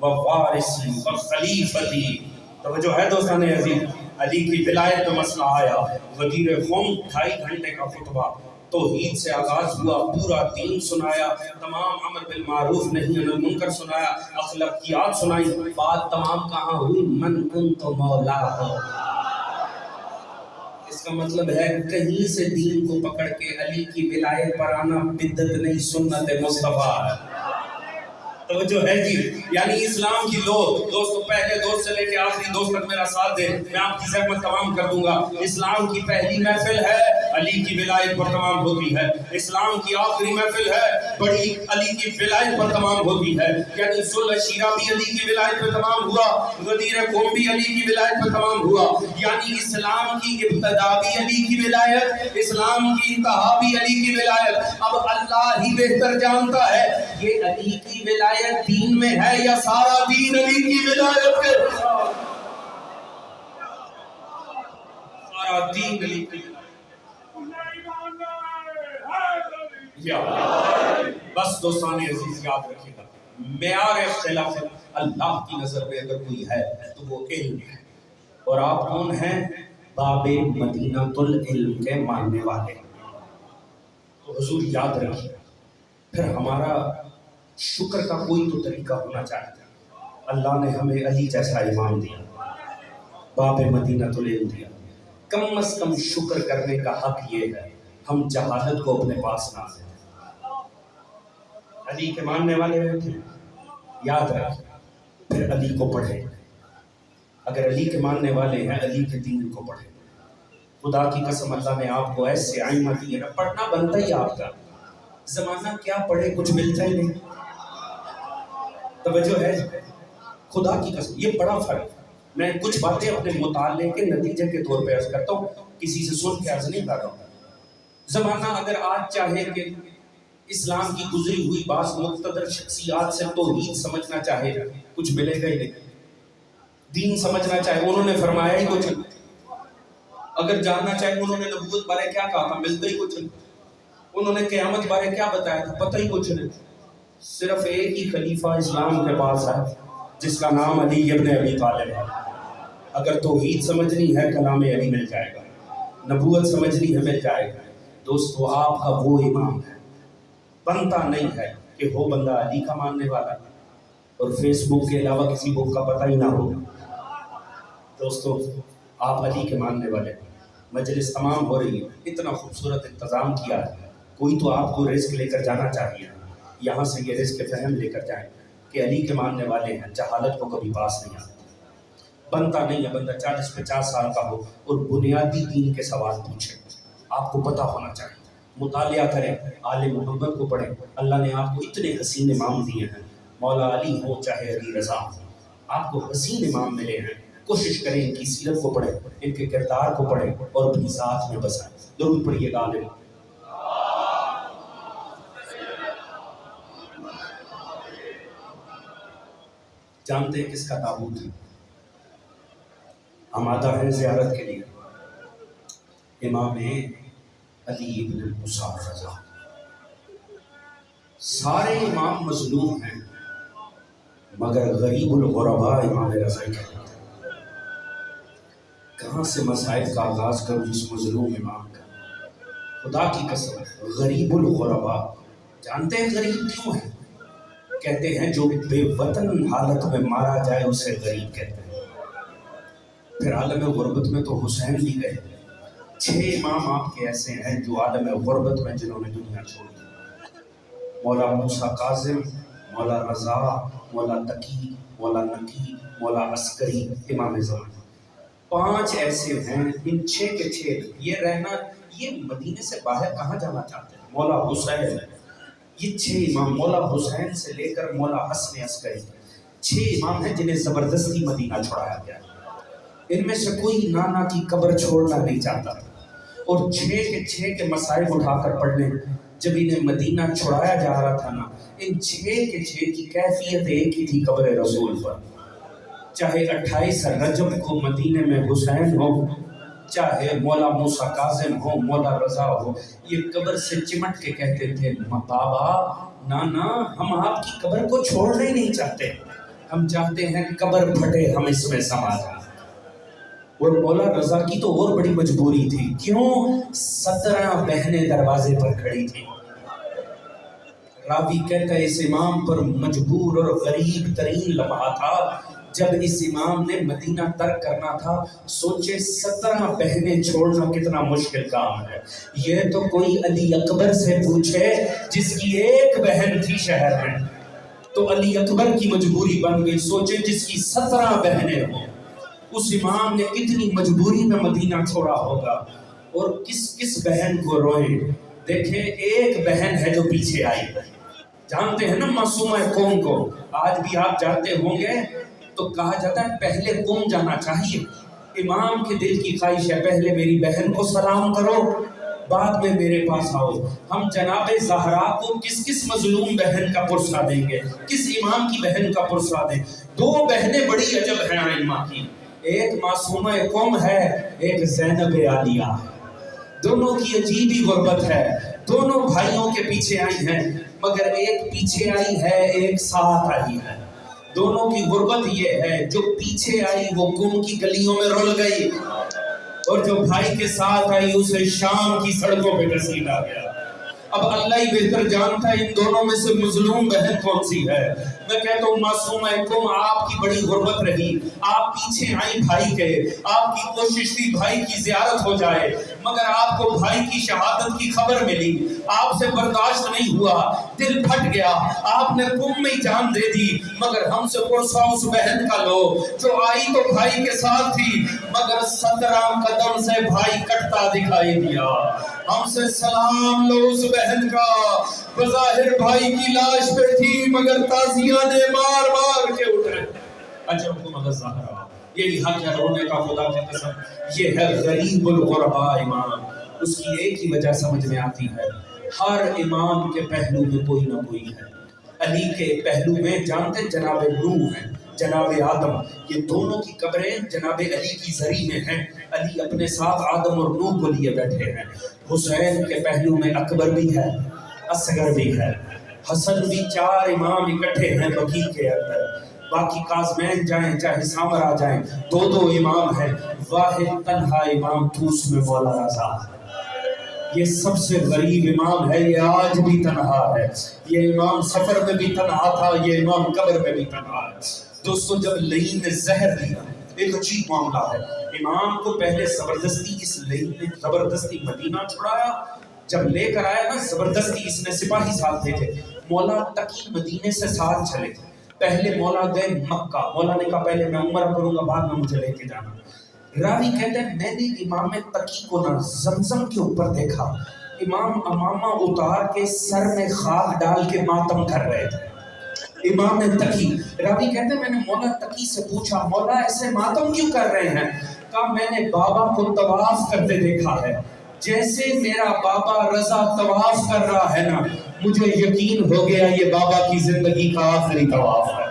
ووارثی وخلیفتی۔ توجہ ہے دوستان عزیز، علی کی ولایت میں مسئلہ آیا، وزیر قوم 2.5 گھنٹے کا خطبہ توحید سے آغاز ہوا، پورا دین سنایا، تمام امر بالمعروف نہی عن المنکر سنایا، اخلاقیات سنائی، بات تمام کہاں ہوئی؟ من کنت مولا ہو۔ اس کا مطلب ہے کہیں سے دین کو پکڑ کے علی کی ولایت پر آنا بدعت نہیں، سنت مصطفیٰ ہے۔ توجہ ہے جی، یعنی اسلام کی لو دوستو، پہلے دوست سے لے کے آخری دوست تک میرا ساتھ دے، میں آپ کی زحمت تمام کر دوں گا۔ اسلام کی پہلی محفل ہے علی کی ولایت پر تمام ہوتی ہے، اسلام کی آخری محفل ہے بڑی علی کی ولایت پر تمام ہوتی ہے، یعنی ذوالشیرہ بھی علی کی ولایت پر تمام ہوا، غدیر قوم بھی علی کی ولایت پر تمام ہوا، یعنی اسلام کی ابتدا بھی علی کی ولایت، اسلام کی انتہا بھی علی کی ولایت۔ اب اللہ ہی بہتر جانتا ہے یہ علی کی ولایت دین میں ہے یا سارا دین علی کی ولایت ہے؟ سارا دین علی کی یا بس دوستان عزیز یاد رکھیے گا، معیار اختلاف اللہ کی نظر میں اگر کوئی ہے تو وہ علم ہے، اور آپ کون ہیں؟ باب مدینۃ العلم کے ماننے والے۔ تو حضور یاد رکھیے، پھر ہمارا شکر کا کوئی تو طریقہ ہونا چاہیے۔ اللہ نے ہمیں علی جیسا امام دیا، باب مدینۃ العلم دیا، کم از کم شکر کرنے کا حق یہ ہے ہم جہالت کو اپنے پاس نہ لیں۔ علی کے ماننے والے تھے، یاد رکھیں، پھر علی کو پڑھیں۔ اگر علی کے ماننے والے ہیں علی کے دین کو پڑھیں۔ خدا کی قسم اللہ نے آپ کو ایسے آئمہ دیے نا، پڑھنا بنتا ہی آپ کا، زمانہ کیا پڑھے کچھ ملتا ہی نہیں۔ توجہ ہے، خدا کی قسم یہ بڑا فرق ہے۔ میں کچھ باتیں اپنے مطالعے کے نتیجے کے طور پہ عرض کرتا ہوں، کسی سے سن کے عرض نہیں کر رہا ہوں۔ زمانہ اگر آج چاہے کہ اسلام کی گزری ہوئی بعض مقتدر شخصیات سے توحید سمجھنا چاہے، کچھ ملے گا ہی نہیں۔ دین سمجھنا چاہے، انہوں نے فرمایا ہی کچھ نہیں۔ اگر جاننا چاہے انہوں نے نبوت بارے کیا کہا تھا، ملتا ہی کچھ نہیں۔ انہوں نے قیامت بارے کیا بتایا تھا، پتہ ہی کچھ نہیں۔ صرف ایک ہی خلیفہ اسلام کے پاس ہے جس کا نام علی ابن ابی طالب ہے۔ اگر توحید سمجھنی ہے کلام علی مل جائے گا، نبوت سمجھنی ہے مل جائے گا۔ دوستو آپ کا وہ امام ہے، بنتا نہیں ہے کہ ہو بندہ علی کا ماننے والا اور فیس بک کے علاوہ کسی بک کا پتہ ہی نہ ہو۔ دوستو آپ علی کے ماننے والے، مجلس تمام ہو رہی ہے، اتنا خوبصورت انتظام کیا ہے، کوئی تو آپ کو رزق لے کر جانا چاہیے، یہاں سے یہ رزق فہم لے کر جائیں کہ علی کے ماننے والے ہیں، جہالت کو کبھی پاس نہیں آتی۔ بنتا نہیں ہے بندہ 40-50 سال کا ہو اور بنیادی دین کے سوال پوچھے، آپ کو پتہ ہونا چاہیے۔ مطالعہ کریں، آل محمد کو پڑھیں، اللہ نے آپ کو اتنے حسین امام دیے ہیں، مولا علی ہو چاہے علی رضا، آپ کو حسین امام ملے ہیں۔ کوشش کریں ان کی سیرت کو پڑھیں، ان کے کردار کو پڑھیں اور اپنی ذات میں بسائیں۔ درود پڑھیے گا عالم۔ جانتے ہیں کس کا تابوت ہے؟ آمادہ ہیں زیارت کے لیے امام علی ابن موسیٰ رضا۔ سارے امام مظلوم ہیں مگر غریب الغرباء امام رضا کہتے ہیں۔ کہاں سے مسائل کا آغاز کروں اس مظلوم امام کا؟ خدا کی قسم، غریب الغرباء، جانتے ہیں غریب کیوں ہے؟ کہتے ہیں جو بے وطن حالت میں مارا جائے اسے غریب کہتے ہیں۔ پھر عالم غربت میں تو حسین بھی گئے۔ 6 امام آپ کے ایسے ہیں جو عالم غربت میں جنہوں نے دنیا چھوڑی، مولا موسیٰ کاظم، مولا رضا، مولا تقی، مولا نقی، مولا عسکری، امام زمان۔ 5 ایسے ہیں، ان 6 کے 6 یہ رہنا، یہ مدینے سے باہر کہاں جانا چاہتے ہیں؟ مولا حسین، یہ 6 امام، مولا حسین سے لے کر مولا حسن عسکری، 6 امام ہیں جنہیں زبردستی مدینہ چھوڑایا گیا۔ ان میں سے کوئی نانا کی قبر چھوڑنا نہیں چاہتا تھا، اور 6 کے 6 کے مسائل اٹھا کر پڑھنے جب انہیں مدینہ چھڑایا جا رہا تھا نا، ان 6 کے 6 کی کیفیت ایک ہی تھی، قبر رسول پر۔ چاہے 28 رجب کو مدینے میں حسین ہو، چاہے مولا موسیٰ کاظم ہو، مولا رضا ہو، یہ قبر سے چمٹ کے کہتے تھے بابا نانا ہم آپ کی قبر کو چھوڑنا ہی نہیں چاہتے، ہم چاہتے ہیں قبر پھٹے ہم اس میں سما جائیں۔ اور مولا رضا کی تو اور بڑی مجبوری تھی، کیوں؟ 17 بہنیں دروازے پر کھڑی تھیں۔ راوی کہتا ہے اس امام پر مجبور اور غریب ترین لمحہ تھا جب اس امام نے مدینہ ترک کرنا تھا۔ سوچے 17 بہنیں چھوڑنا کتنا مشکل کام ہے۔ یہ تو کوئی علی اکبر سے پوچھے جس کی ایک بہن تھی شہر میں، تو علی اکبر کی مجبوری بن گئی، سوچے جس کی 17 بہنیں ہوں۔ اس امام نے کتنی مجبوری میں مدینہ چھوڑا ہوگا، اور کس کس بہن کو روئیں۔ دیکھیں ایک بہن ہے جو پیچھے آئی، جانتے ہیں نا معصومہ قوم کو، آج بھی آپ جانتے ہوں گے تو کہا جاتا ہے پہلے قوم جانا چاہیے۔ امام کے دل کی خواہش ہے پہلے میری بہن کو سلام کرو بعد میں میرے پاس آؤ۔ ہم جناب زہرا کو کس کس مظلوم بہن کا پرسہ دیں گے، کس امام کی بہن کا پرسہ دیں؟ 2 بہنیں بڑی عجب ہیں ائمہ کی، ایک معصومہ قوم ہے، ایک زینب عالیہ ہے۔ دونوں کی عجیب ہی غربت ہے، دونوں بھائیوں کے پیچھے آئی ہیں، مگر ایک پیچھے آئی ہے ایک ساتھ آئی ہے۔ دونوں کی غربت یہ ہے جو پیچھے آئی وہ قوم کی گلیوں میں رول گئی، اور جو بھائی کے ساتھ آئی اسے شام کی سڑکوں پہ گھسیٹا گیا۔ اب اللہ ہی بہتر جانتا ہے ان دونوں میں سے مظلوم بہن کون سی ہے۔ میں کہتا ہوں معصومہ قوم آپ کی بڑی غربت رہی، آپ پیچھے آئیں بھائی کے، آپ کی کوشش تھی بھائی کی زیارت ہو جائے، مگر آپ کو بھائی کی شہادت کی خبر ملی، آپ سے برداشت نہیں ہوا، دل پھٹ گیا، آپ نے قوم میں ہی جان دے دی، مگر ہم سے پرسا اس بہن کا لو جو آئی تو بھائی کے ساتھ تھی، مگر 17 قدم سے بھائی کٹتا دکھائی دیا۔ ہم سے سلام لو اس بہن کا، بظاہر بھائی کی لاش پہ تھی مگر تازیاں نے مار مار کے اٹھے۔ اچھا مگر زہرا یہی حق ہے رونے کا، خدا کی قسم یہ ہے غریب الغرباء امام۔ اس کی ایک ہی وجہ سمجھ میں آتی ہے، ہر امام کے پہلو میں کوئی نہ کوئی ہے۔ علی کے پہلو میں جانتے جناب نوح ہیں، جناب آدم، یہ دونوں کی قبریں جناب علی کی زری میں ہیں، علی اپنے ساتھ آدم اور نوح کو لیے بیٹھے ہیں۔ حسین کے پہلو میں اکبر بھی ہے، اصغر بھی ہے، حسن بھی، 4 امام اکٹھے ہیں بقیع کے اندر۔ باقی قاسمین جائیں چاہے سامرا جائیں، 2 امام ہیں، واحد تنہا امام توس میں مولا رضا ہے۔ یہ سب سے غریب امام ہے، یہ آج بھی تنہا ہے، یہ امام سفر میں بھی تنہا تھا، یہ امام قبر میں بھی تنہا ہے۔ دوستو جب لعین نے زہر دیا، ایک عجیب معاملہ ہے، امام کو پہلے زبردستی اس لعین نے زبردستی مدینہ چھڑایا، جب لے کر آیا نا زبردستی اس نے سپاہی ساتھ بھیجے، مولا تقی مدینے سے ساتھ چلے، پہلے مولا گئے مکہ، مولا نے کہا پہلے میں عمرہ کروں گا بعد میں مجھے لے کے جانا۔ راوی کہتے ہیں میں نے امام تقی کو نہ زمزم کے اوپر دیکھا، امام امامہ اتار کے سر میں خاک ڈال کے ماتم کر رہے تھے۔ امام تقی، راوی کہتے ہیں میں نے مولا تقی سے پوچھا مولا ایسے ماتم کیوں کر رہے ہیں؟ کہا میں نے بابا کو طواف کرتے دیکھا ہے، جیسے میرا بابا رضا طواف کر رہا ہے نا، مجھے یقین ہو گیا یہ بابا کی زندگی کا آخری طواف ہے۔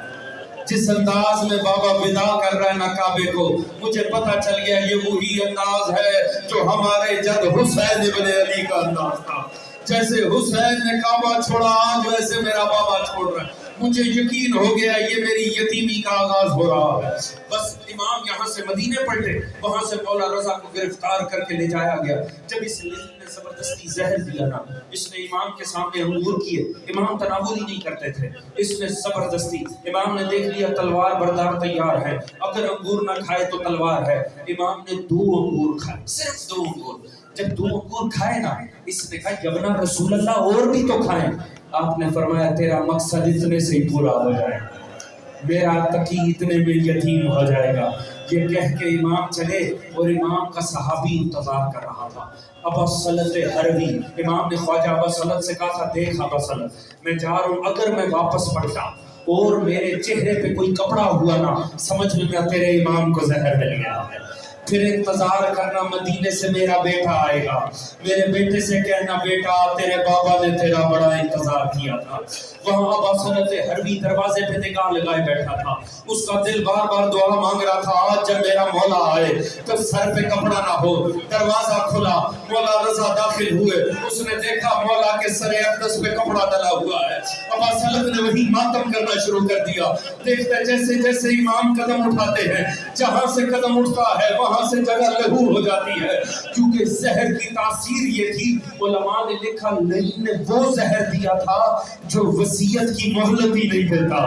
جس انداز میں بابا ودا کر رہا ہے نا کعبے کو، مجھے پتہ چل گیا یہ وہی انداز ہے جو ہمارے جد حسین ابن علی کا انداز تھا۔ جیسے حسین نے کعبہ چھوڑا آج ویسے میرا بابا چھوڑ رہا ہے، مجھے یقین ہو گیا یہ میری یتیمی کا آغاز ہو رہا ہے۔ بس امام یہاں سے مدینے پلٹے، وہاں سے مولا رضا کو گرفتار کر کے لے جایا گیا۔ جب اس لعین نے زبردستی زہر دیا نا، اس نے امام کے سامنے انگور کیے، امام تناول ہی نہیں کرتے تھے، اس نے زبردستی، امام نے دیکھ لیا تلوار بردار تیار ہے، اگر انگور نہ کھائے تو تلوار ہے، امام نے 2 انگور کھائے، صرف 2 انگور۔ جب 2 انگور کھائے نا، اس نے کہا یبنا رسول اللہ اور بھی تو کھائیں۔ آپ نے فرمایا تیرا مقصد اتنے سے ہی پورا ہو جائے گا، میرا تقی اتنے میں یتیم ہو جائے گا۔ یہ کہہ کے امام چلے، اور امام کا صحابی انتظار کر رہا تھا، ابا سلط حروی۔ امام نے خواجہ ابا سلط سے کہا تھا دیکھ ابا سلط میں جا رہا ہوں، اگر میں واپس پلٹا اور میرے چہرے پہ کوئی کپڑا ہوا نا، سمجھ میں تیرے امام کو زہر مل گیا ہے۔ پھر انتظار کرنا مدینے سے میرا بیٹا آئے گا، میرے بیٹے سے کہنا بیٹا تیرے بابا نے تیرا بڑا انتظار کیا تھا۔ وہاں ابا سلط حربی دروازے پہ نگاہ لگائے بیٹھا تھا. اس کا دل بار بار دعا مانگ رہا تھا آج جب میرا مولا آئے تو سر پہ کپڑا نہ ہو. دروازہ کھلا, مولا رضا داخل ہوئے. اس نے دیکھا مولا کے سر اقدس پہ کپڑا ڈلا ہوا ہے. ابا سلط نے وہی ماتم کرنا شروع کر دیا. دیکھتے جیسے جیسے امام قدم اٹھاتے ہیں, جہاں سے قدم اٹھتا ہے وہاں سے جگہ لہو ہو جاتی ہے, کیونکہ زہر کی تاثیر یہ تھی. علماء نے لکھا نہیں نے وہ زہر دیا تھا جو وصیت کی مہلت ہی نہیں دیتا.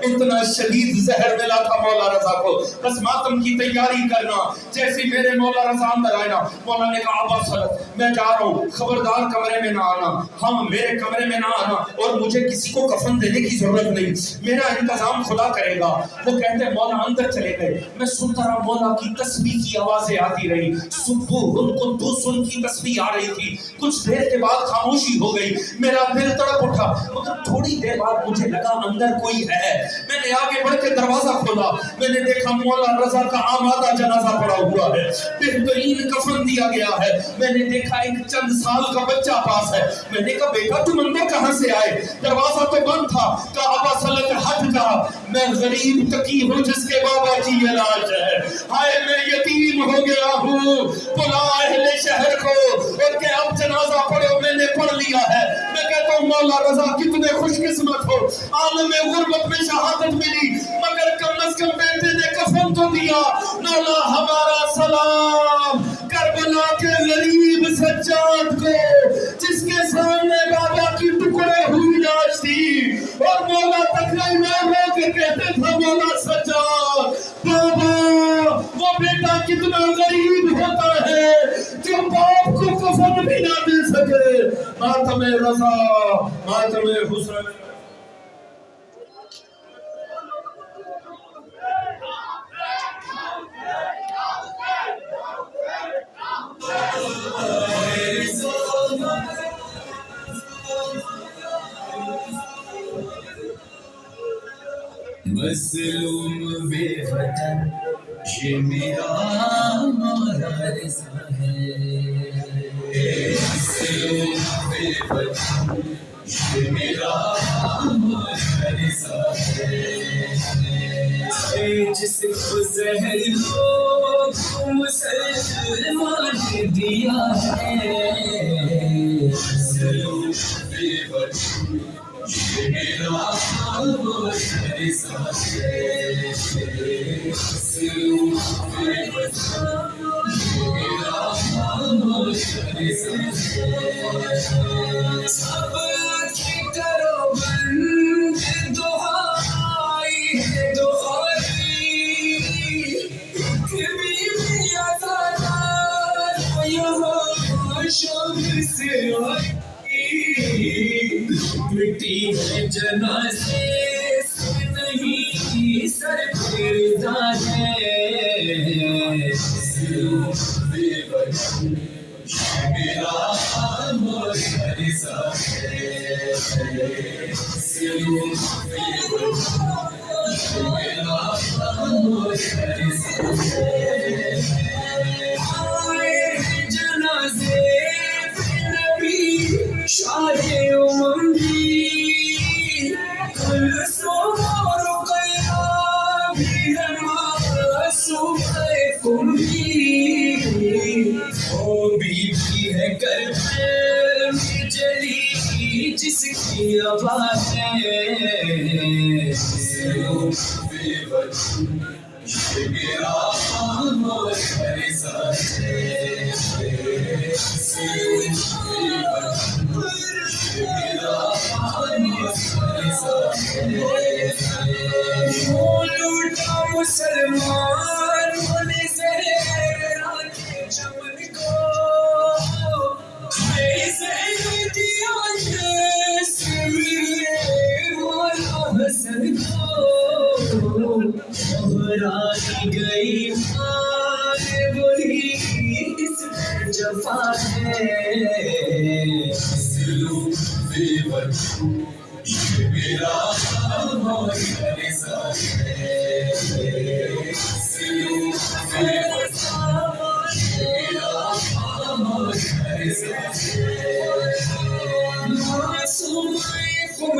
اتنا شدید زہر ملا تھا مولا رضا کو. بس ماتم کی تیاری کرنا. جیسے میرے مولا رضا اندر آئے نا, مولا نے کہا ابا سلط میں جا رہا ہوں, خبردار کمرے میں نہ آنا. ہم میرے کمرے میں نہ آنا, اور مجھے کسی کو کفن دینے کی ضرورت نہیں, میرا انتظام خدا کرے گا. وہ کہتے ہیں مولا اندر چلے گئے. میں سنتا رہا, مولا کی تسبیح کی آوازیں آتی رہی. سبحان قدوس کی تسبیح آ رہی تھی. کچھ دیر کے بعد خاموشی ہو گئی. میرا دل تڑپ اٹھا, مگر تھوڑی دیر بعد مجھے لگا اندر کوئی ہے. میں نے آگے بڑھ کے دروازہ کھولا. میں نے دیکھا مولا رضا کا آمادہ جنازہ پڑا ہوا ہے, بہترین کفن دیا گیا ہے. میں نے دیکھا ایک چند سال کا بچہ پاس ہے. میں نے کہا بیٹا تم اندر کہاں سے آئے؟ دروازہ تو بند تھا. کہا ابا سلط ہٹ جا, میں غریب تقی ہوں جس کے بابا کی علاج ہے. ہائے میں یتیم ہو گیا ہوں, بلا اہل شہر کو اور کہ اب جنازہ پڑھو. میں نے پڑھ لیا ہے. میں کہتا ہوں مولا رضا کتنے خوش قسمت ہو, عالم غربت میں شہادت ملی, مگر کم از کم بیٹے نے کفن تو دیا. مولا ہمارا سلام کربلا کے غریب سجاد کو, جس کے سامنے بابا کی ٹکڑے ہوئی لاش تھی, اور مولا تکرائی میں رو کے کہتے تھا مولا سجاد بابا وہ بیٹا کتنا غریب ہوتا ہے جو باپ کو کفن بھی نہ دے سکے. ماتم رضا, ماتم حسین. مظلوم بے وطن یہ میرا مولا رضا ہے. مظلوم بے وطن یہ میرا مولا رضا ہے. جس کو زہر کو مسلمان نے دیا ہے, مظلوم بے وطن یہ میرا مولا رضا ہے. مظلوم بے وطن یہ میرا مولا رضا ہے. سب کی کرو بند دعائی ہے دعائی, کبھی بھی آزادار یہاں شام سے آئی. مٹی ہے جنازے سے نہیں سر پہ رضا ہے. مظلوم بے وطن یہ میرا مولا رضا ہے. مظلوم بے وطن یہ میرا مولا رضا ہے. آئے جنازے پہ نبی شاہ اممی, کلثوم رقیہ بھی ہے معصوم کمی. وہ بی بی ہے کربلا میں جلی جس کی آواز ہے. مظلوم بے وطن یہ میرا مولا رضا ہے. مظلوم بے وطن یہ میرا مولا رضا ہے. وہ لوٹا مسلمان ہونے زہرا کے چمن کو, میں زہر دیا جیسے میرے مولا حسن کو. دہرائی گئی مار وہی اس پر جفا ہے. مظلوم بے وطن یہ میرا مولا رضا ہے. مظلوم بے وطن یہ میرا مولا رضا ہے. معصوم قوم